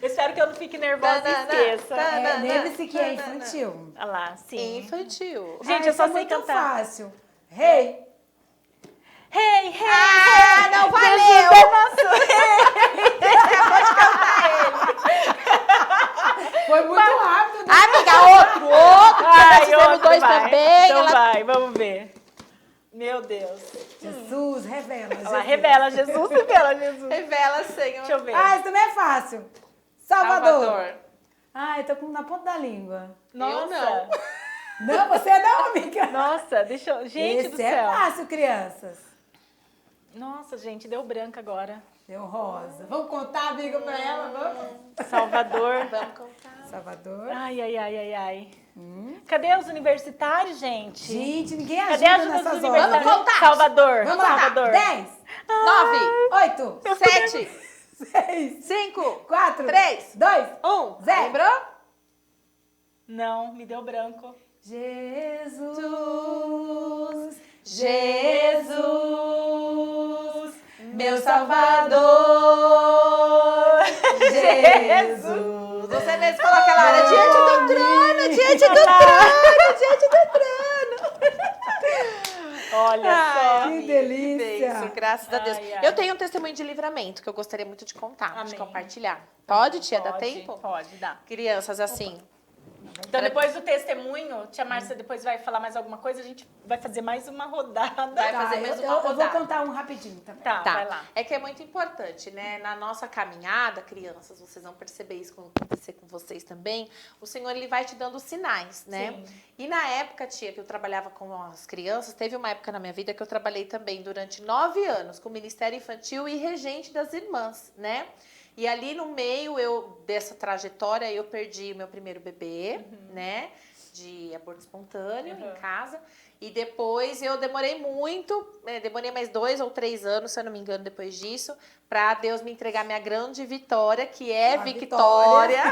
B: Eu espero que eu não fique nervosa e esqueça.
C: Lembre-se que é infantil.
B: Olha lá, sim.
D: Infantil.
B: Gente, eu só sei
C: muito
B: cantar.
C: fácil. Rei.
B: Hey, hey,
D: Ah,
B: hey,
D: não valeu.
B: Jesus é nosso rei.
D: Acabou de cantar ele.
C: Foi muito rápido, né?
D: Amiga, outro.
B: Ai,
D: Nós fizemos dois
B: vai.
D: também.
B: Então
D: ela-
B: vai, vamos ver. Meu Deus.
C: Jesus, revela.
B: Olha lá,
C: Jesus.
B: revela Jesus, revela Jesus.
D: Revela, Senhor.
B: Deixa eu ver.
C: Ah, isso também é fácil. Salvador. Ah, eu tô na ponta da língua.
B: Nossa.
D: não.
C: Não, você não, amiga.
B: Nossa, deixa eu... Gente do
C: Esse é
B: céu.
C: fácil, crianças.
B: Nossa, gente, deu branco agora.
C: Deu rosa. Vamos contar, amiga, pra ela? Vamos?
B: Salvador.
D: Vamos contar.
C: Salvador.
B: Ai, ai, ai, ai, ai. Cadê os universitários, gente?
C: Gente, ninguém
B: Cadê a
C: ajuda
B: ajuda dos
C: nessas
B: universitários?
C: horas.
D: Vamos contar.
B: Salvador.
C: Vamos lá.
B: Salvador.
C: 10,
D: 9,
C: 8,
D: 7,
C: 6,
D: 5,
C: 4,
D: 3,
C: 2,
D: 1.
C: Zé.
D: Lembrou?
B: Não, me deu branco.
C: Jesus,
D: Jesus,
C: meu Salvador, Jesus.
D: Você mesmo falou aquela hora, diante do trono, diante do trono, diante do trono.
B: Olha só.
C: Que delícia.
D: Beijo, graças a Deus.
B: Ai, ai.
D: Eu tenho um testemunho de livramento que eu gostaria muito de contar, de
B: Amém.
D: compartilhar. Pode, tia? Dá
B: Pode,
D: tempo?
B: Pode, dá.
D: Crianças, assim,
B: Então, depois do testemunho, tia Márcia depois vai falar mais alguma coisa, a gente vai fazer mais uma rodada.
D: Vai fazer mais uma
C: eu vou
D: rodada.
C: contar um rapidinho também.
B: Tá,
D: tá.
B: vai lá.
D: É que é muito importante, né? Na nossa caminhada, crianças, vocês vão perceber isso quando acontecer com vocês também. O Senhor, Ele vai te dando sinais, né?
B: Sim.
D: E na época, tia, que eu trabalhava com as crianças, teve uma época na minha vida que eu trabalhei também durante 9 anos com o Ministério Infantil e regente das irmãs, né? E ali no meio dessa trajetória, eu perdi o meu primeiro bebê, né? De aborto espontâneo em casa. E depois eu demorei muito, demorei mais 2 ou 3 anos, se eu não me engano, depois disso, para Deus me entregar minha grande vitória, que é
C: A
D: Victória.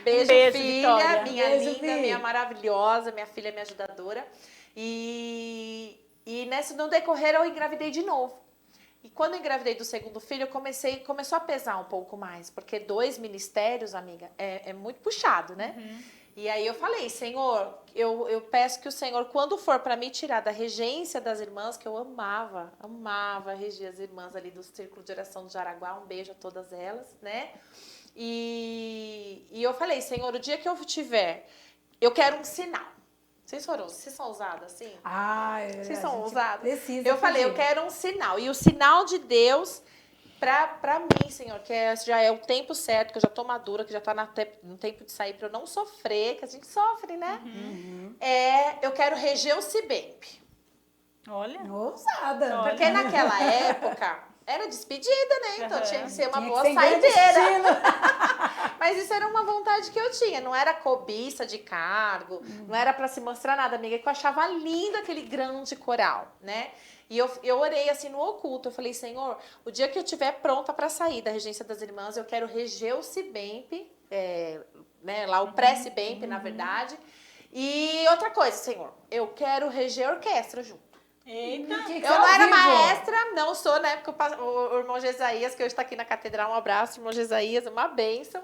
D: Beijo,
B: Beijo,
D: filha,
B: Vitória.
D: minha
C: Beijo,
D: linda,
C: filha.
D: minha maravilhosa, minha filha, minha ajudadora. E no decorrer eu engravidei de novo. E quando eu engravidei do segundo filho, começou a pesar um pouco mais, porque 2 ministérios, amiga, é muito puxado, né? E aí eu falei, Senhor, eu peço que o Senhor, quando for para me tirar da regência das irmãs, que eu amava reger as irmãs ali do Círculo de Oração do Jaraguá, um beijo a todas elas, né? E eu falei, Senhor, o dia que eu tiver, eu quero um sinal. Vocês são ousadas assim?
C: Vocês
D: são ousados?
C: Precisa
D: Eu falei, eu quero um sinal. E o sinal de Deus pra mim, Senhor, que já é o tempo certo, que eu já tô madura, que já tá no tempo de sair pra eu não sofrer, que a gente sofre, né? Eu quero reger o Cibemp.
B: Olha.
C: Ousada.
D: Porque naquela época era despedida, né? Então tinha que ser uma
C: Tinha que
D: boa
C: ser em grande
D: saideira. Mas isso era uma vontade que eu tinha, não era cobiça de cargo, não era pra se mostrar nada, amiga, que eu achava lindo aquele grande coral, né? E eu orei assim no oculto, eu falei, Senhor, o dia que eu estiver pronta pra sair da regência das irmãs, eu quero reger o Cibemp, né, lá o pré-Cibemp, na verdade. E outra coisa, Senhor, eu quero reger a orquestra junto.
B: Eita.
D: Eu não era maestra, não sou, né? Porque o irmão Jesaías, que hoje está aqui na catedral, um abraço, irmão Jesaías, uma bênção.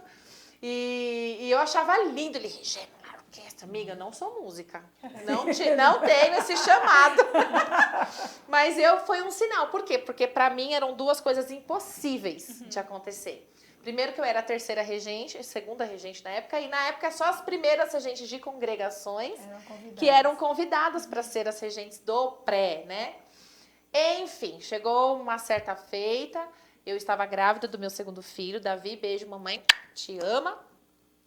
D: E eu achava lindo ele regendo a orquestra. Amiga, não sou música. Não tenho esse chamado. Mas foi um sinal. Por quê? Porque para mim eram 2 coisas impossíveis de acontecer. Primeiro que eu era a terceira regente, segunda regente na época, e na época só as primeiras regentes de congregações que eram convidadas para ser as regentes do pré, né? Enfim, chegou uma certa feita, eu estava grávida do meu segundo filho, Davi, beijo, mamãe, te ama.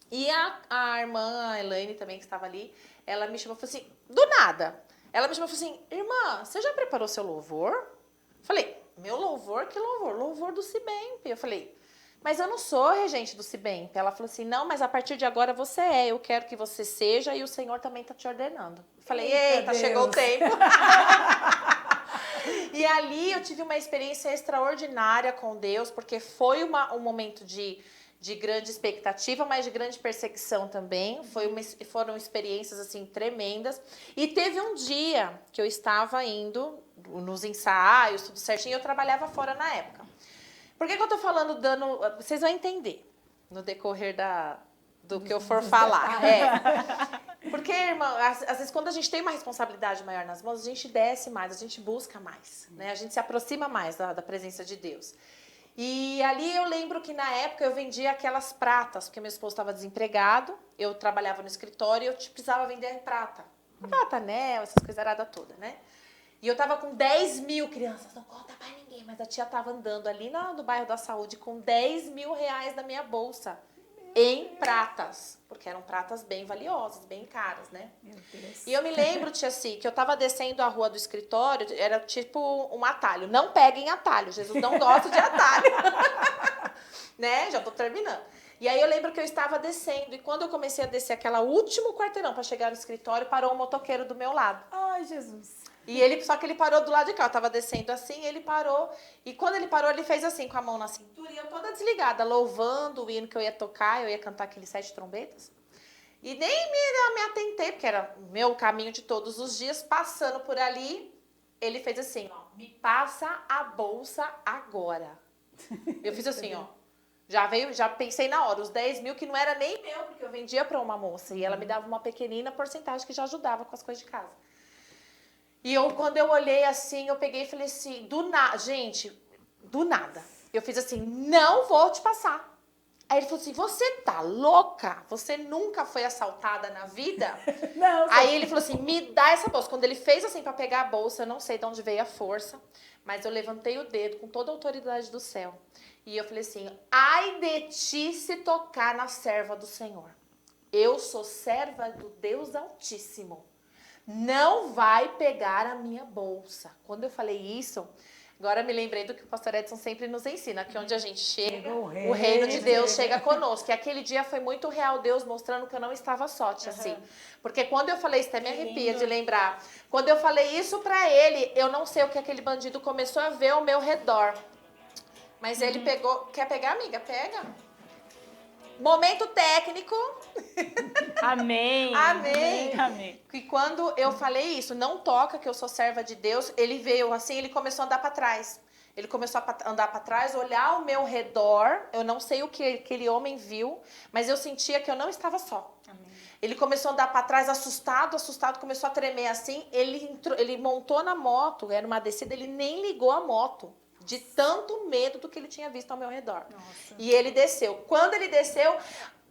D: E a irmã Elaine também, que estava ali, ela me chamou e falou assim, do nada, ela me chamou e falou assim, irmã, você já preparou seu louvor? Falei, meu louvor? Que louvor? Louvor do Cibemp. Eu falei, mas eu não sou regente do Cibemp. Ela falou assim, não, mas a partir de agora você é. Eu quero que você seja e o Senhor também está te ordenando. Eu falei, eita, chegou o tempo. E ali eu tive uma experiência extraordinária com Deus, porque foi um momento de grande expectativa, mas de grande perseguição também. Foram experiências assim tremendas. E teve um dia que eu estava indo nos ensaios, tudo certinho, eu trabalhava fora na época. Por que eu tô falando vocês vão entender no decorrer do que eu for falar. Porque, irmã, às vezes quando a gente tem uma responsabilidade maior nas mãos, a gente desce mais, a gente busca mais, né? A gente se aproxima mais da presença de Deus. E ali eu lembro que na época eu vendia aquelas pratas, porque meu esposo estava desempregado, eu trabalhava no escritório e eu precisava vender prata. Prata, anel, essas coisas aradas todas, né? E eu tava com 10 mil crianças, não conta pra ninguém, mas a tia tava andando ali no bairro da Saúde com 10 mil reais na minha bolsa, em pratas, porque eram pratas bem valiosas, bem caras, né?
C: Meu Deus.
D: E eu me lembro, tia Ci, que eu tava descendo a rua do escritório, era tipo um atalho. Não peguem atalho, Jesus não gosta de atalho. Né? Já tô terminando. E aí eu lembro que eu estava descendo, e quando eu comecei a descer aquele último quarteirão para chegar no escritório, parou um motoqueiro do meu lado.
C: Ai, Jesus.
D: E só que ele parou do lado de cá, eu tava descendo assim, ele parou, e quando ele parou, ele fez assim, com a mão na cintura, e eu toda desligada, louvando o hino que eu ia tocar, eu ia cantar aqueles 7 trombetas, e nem me atentei, porque era o meu caminho de todos os dias, passando por ali, ele fez assim, ó, me passa a bolsa agora. Eu fiz assim, ó, já pensei na hora, os 10 mil que não era nem meu, porque eu vendia para uma moça, e ela me dava uma pequenina porcentagem que já ajudava com as coisas de casa. E quando eu olhei assim, eu peguei e falei assim, do nada. Eu fiz assim, não vou te passar. Aí ele falou assim, você tá louca? Você nunca foi assaltada na vida?
C: Não.
D: Aí ele falou assim, me dá essa bolsa. Quando ele fez assim pra pegar a bolsa, eu não sei de onde veio a força, mas eu levantei o dedo com toda a autoridade do céu. E eu falei assim, ai de ti se tocar na serva do Senhor. Eu sou serva do Deus Altíssimo. Não vai pegar a minha bolsa. Quando eu falei isso, agora me lembrei do que o pastor Edson sempre nos ensina, que onde a gente chega, o reino de Deus chega conosco. E aquele dia foi muito real, Deus mostrando que eu não estava só, tia assim. Porque quando eu falei isso, até me arrepia de lembrar. Quando eu falei isso pra ele, eu não sei o que aquele bandido começou a ver ao meu redor. Mas ele pegou, quer pegar, amiga? Pega. Momento técnico.
B: Amém.
D: Amém.
B: Amém.
D: E quando eu falei isso, não toca que eu sou serva de Deus, ele veio assim, ele começou a andar para trás. Ele começou a andar para trás, olhar ao meu redor. Eu não sei o que aquele homem viu, mas eu sentia que eu não estava só.
B: Amém.
D: Ele começou a andar para trás, assustado, começou a tremer assim. Ele montou na moto, era uma descida, ele nem ligou a moto. De tanto medo do que ele tinha visto ao meu redor.
B: Nossa.
D: E ele desceu. Quando ele desceu,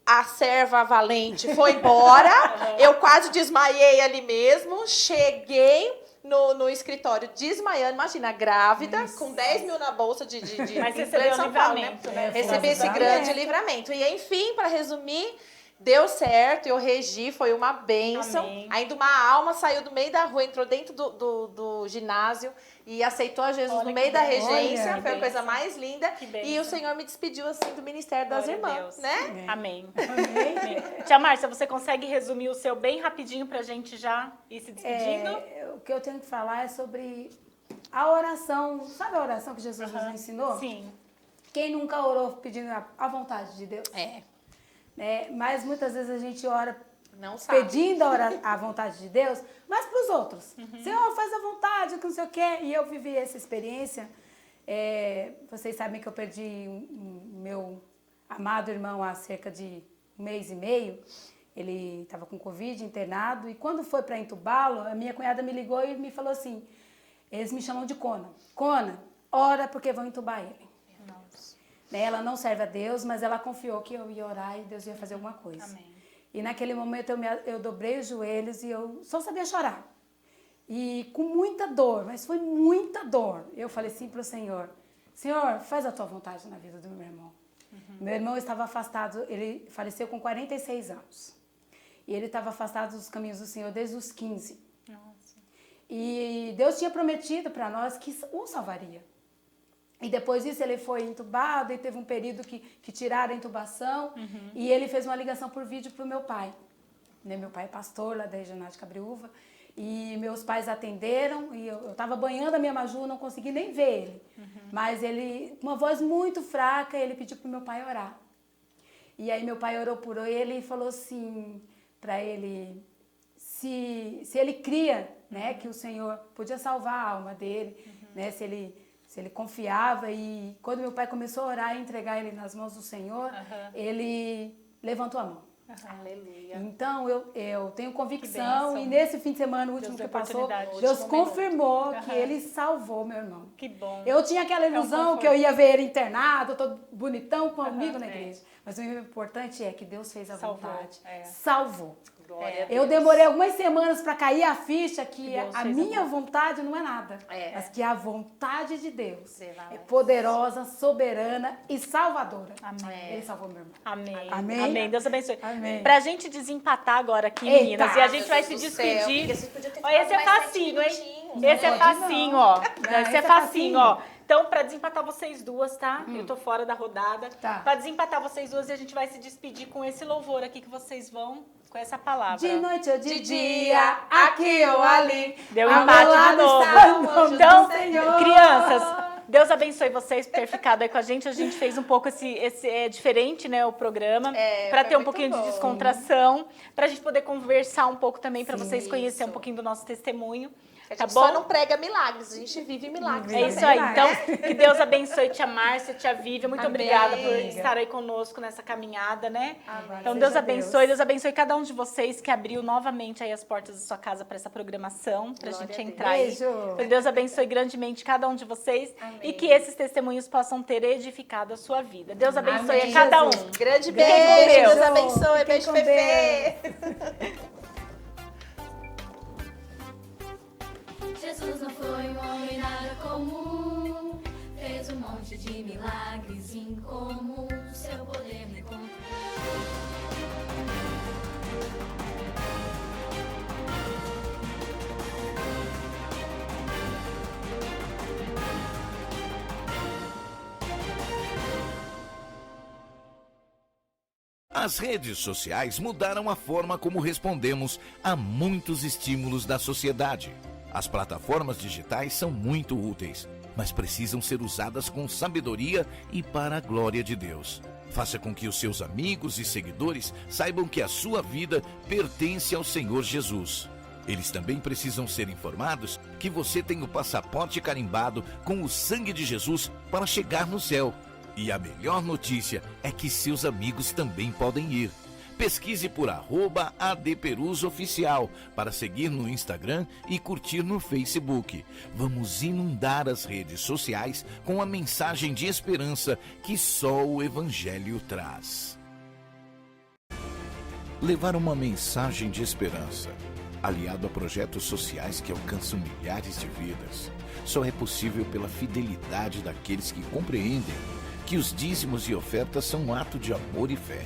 D: a serva valente foi embora. Eu quase desmaiei ali mesmo. Cheguei no escritório desmaiando. Imagina, grávida, com 10 mil na bolsa de
B: Mas
D: em
B: recebeu
D: pleno
B: o
D: São Paulo, né?
B: livramento, né?
D: Recebi esse grande livramento. E enfim, para resumir, deu certo, eu regi, foi uma bênção.
B: Amém.
D: Ainda uma alma saiu do meio da rua, entrou dentro do ginásio e aceitou a Jesus
B: Olha
D: no meio
B: que
D: da
B: bênção.
D: regência.
C: Olha,
D: foi a
B: que
D: coisa
B: bênção.
D: mais linda.
B: Que bênção.
D: E o Senhor me despediu assim do Ministério das
B: Glória a
D: Irmãs,
B: Deus.
D: né?
B: Amém.
C: Amém.
B: Amém. Tia Márcia, você consegue resumir o seu bem rapidinho pra gente já ir se despedindo?
C: O que eu tenho que falar é sobre a oração. Sabe a oração que Jesus nos ensinou?
B: Sim.
C: Quem nunca orou pedindo a vontade de Deus? Né? Mas muitas vezes a gente ora
D: Não sabe.
C: pedindo a vontade de Deus, mas para os outros. Senhor, faz a vontade, que não sei o quê. E eu vivi essa experiência. Vocês sabem que eu perdi meu amado irmão há cerca de 1 mês e meio. Ele estava com Covid, internado. E quando foi para entubá-lo, a minha cunhada me ligou e me falou assim, eles me chamam de Cona. Cona, ora porque vão entubar ele.
B: Nossa.
C: Né? Ela não serve a Deus, mas ela confiou que eu ia orar e Deus ia fazer alguma coisa.
B: Amém.
C: E naquele momento eu dobrei os joelhos e eu só sabia chorar. E com muita dor, mas foi muita dor. Eu falei assim para o Senhor, Senhor, faz a tua vontade na vida do meu irmão. Meu irmão estava afastado, ele faleceu com 46 anos. E ele estava afastado dos caminhos do Senhor desde os 15.
B: Nossa.
C: E Deus tinha prometido para nós que o salvaria. E depois disso ele foi entubado e teve um período que tiraram a intubação. E ele fez uma ligação por vídeo para o meu pai. Né? Meu pai é pastor lá da Regional de Cabriúva. E meus pais atenderam e eu estava banhando a minha Maju, não consegui nem ver ele. Mas ele, com uma voz muito fraca, ele pediu para o meu pai orar. E aí meu pai orou por ele e falou assim para ele, se ele cria, né, que o Senhor podia salvar a alma dele, né, se ele confiava. E quando meu pai começou a orar e entregar ele nas mãos do Senhor, ele levantou a mão.
D: Aleluia.
C: Então, eu tenho
B: Que
C: convicção
B: bênção.
C: e nesse fim de semana, o último
B: Deus
C: que
B: deu
C: passou,
B: oportunidade.
C: Deus
D: Último
C: confirmou que
B: Aham.
C: ele salvou meu irmão.
B: Que bom.
C: Eu tinha aquela ilusão
B: conforto.
C: que eu ia ver ele internado, todo bonitão comigo na
B: é.
C: igreja. Mas o importante é que Deus fez a
B: Salvou,
C: vontade.
B: é.
C: Salvou.
D: Glória a
C: Eu
D: Deus.
C: demorei algumas semanas para cair a ficha que
B: Deus
C: a
B: fez
C: minha vontade não é nada.
D: É.
C: Mas que a vontade de Deus
D: Prevalece.
C: é poderosa, soberana e salvadora.
B: Amém.
C: Ele salvou meu irmão.
B: Amém.
C: Amém.
B: Amém. Deus abençoe.
C: Amém.
B: Pra gente desempatar agora aqui,
C: Eita,
B: meninas, e a gente vai se
D: Jesus do céu, porque
B: despedir.
D: vocês podiam ter
B: Ó, esse é
D: ficado mais
B: facinho,
D: 7
B: hein?
D: minutinhos.
B: Esse é
C: pode
B: facinho,
C: não.
B: ó.
C: Não,
B: Esse
C: esse
B: é
C: é
B: facinho,
C: facinho.
B: ó. Então, pra desempatar vocês duas, tá? Eu tô fora da rodada.
C: Tá.
B: Pra desempatar vocês duas, e a gente vai se despedir com esse louvor aqui que vocês vão, com essa palavra.
C: De noite ou de
D: De
C: dia,
D: dia,
C: aqui ou ali.
B: Deu
C: ao
B: empate
C: meu
B: de
C: lado
B: novo.
C: está o nome
B: Então,
C: do Senhor.
B: crianças, Deus abençoe vocês por ter ficado aí com a gente. A gente fez um pouco diferente, né, o programa, para
D: foi
B: ter um
D: muito
B: pouquinho de
D: bom.
B: descontração, pra gente poder conversar um pouco também, pra
C: Sim,
B: vocês conhecerem um
D: isso.
B: pouquinho do nosso testemunho.
D: A
B: Tá
D: gente
B: bom?
D: só não prega milagres, a gente vive milagres
B: É
D: também.
B: isso aí.
C: Vai.
B: Então, que Deus abençoe tia Márcia, tia Vívia. Muito
D: Amém.
B: obrigada por estar aí conosco nessa caminhada, né?
D: Amém.
B: Então,
C: Seja
B: Deus abençoe.
C: Deus.
B: Deus abençoe cada um de vocês que abriu novamente aí as portas da sua casa para essa programação, pra
D: Glória
B: gente
D: a Deus.
B: entrar aí.
C: Beijo.
B: Então, Deus abençoe grandemente cada um de vocês
D: Amém.
B: e que esses testemunhos possam ter edificado a sua vida. Deus abençoe
C: Amém,
B: a cada um.
C: Jesus.
D: Grande
B: Fiquem
D: beijo,
B: com Deus.
D: Deus abençoe,
C: Fiquem
D: beijo
C: com
D: Fefe.
E: Jesus não foi um homem nada comum, fez um monte de milagres incomuns, seu poder me contou.
A: As redes sociais mudaram a forma como respondemos a muitos estímulos da sociedade. As plataformas digitais são muito úteis, mas precisam ser usadas com sabedoria e para a glória de Deus. Faça com que os seus amigos e seguidores saibam que a sua vida pertence ao Senhor Jesus. Eles também precisam ser informados que você tem o passaporte carimbado com o sangue de Jesus para chegar no céu. E a melhor notícia é que seus amigos também podem ir. Pesquise por @ADPerusOficial para seguir no Instagram e curtir no Facebook. Vamos inundar as redes sociais com a mensagem de esperança que só o Evangelho traz. Levar uma mensagem de esperança, aliado a projetos sociais que alcançam milhares de vidas, só é possível pela fidelidade daqueles que compreendem que os dízimos e ofertas são um ato de amor e fé.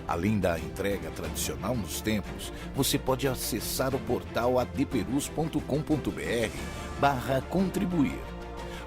A: Além da entrega tradicional nos templos, você pode acessar o portal adperus.com.br/contribuir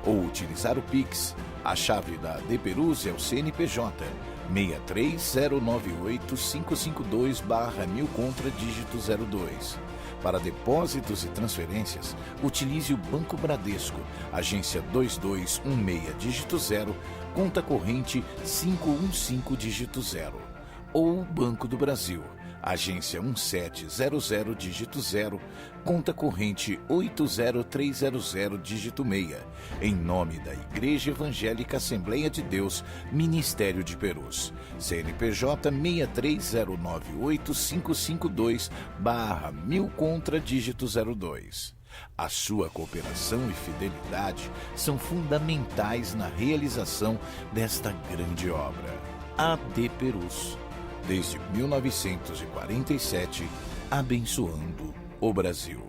A: ou utilizar o Pix. A chave da Adperus é o CNPJ 63098-552/1000 contra dígito 02. Para depósitos e transferências, utilize o Banco Bradesco, agência 2216 dígito 0, conta corrente 515 dígito 0. Ou Banco do Brasil, agência 1700 dígito 0, conta corrente 80300 dígito 6, em nome da Igreja Evangélica Assembleia de Deus, Ministério de Perus, CNPJ 63098-552/1000 contra dígito 02. A sua cooperação e fidelidade são fundamentais na realização desta grande obra. Adperus, desde 1947, abençoando o Brasil.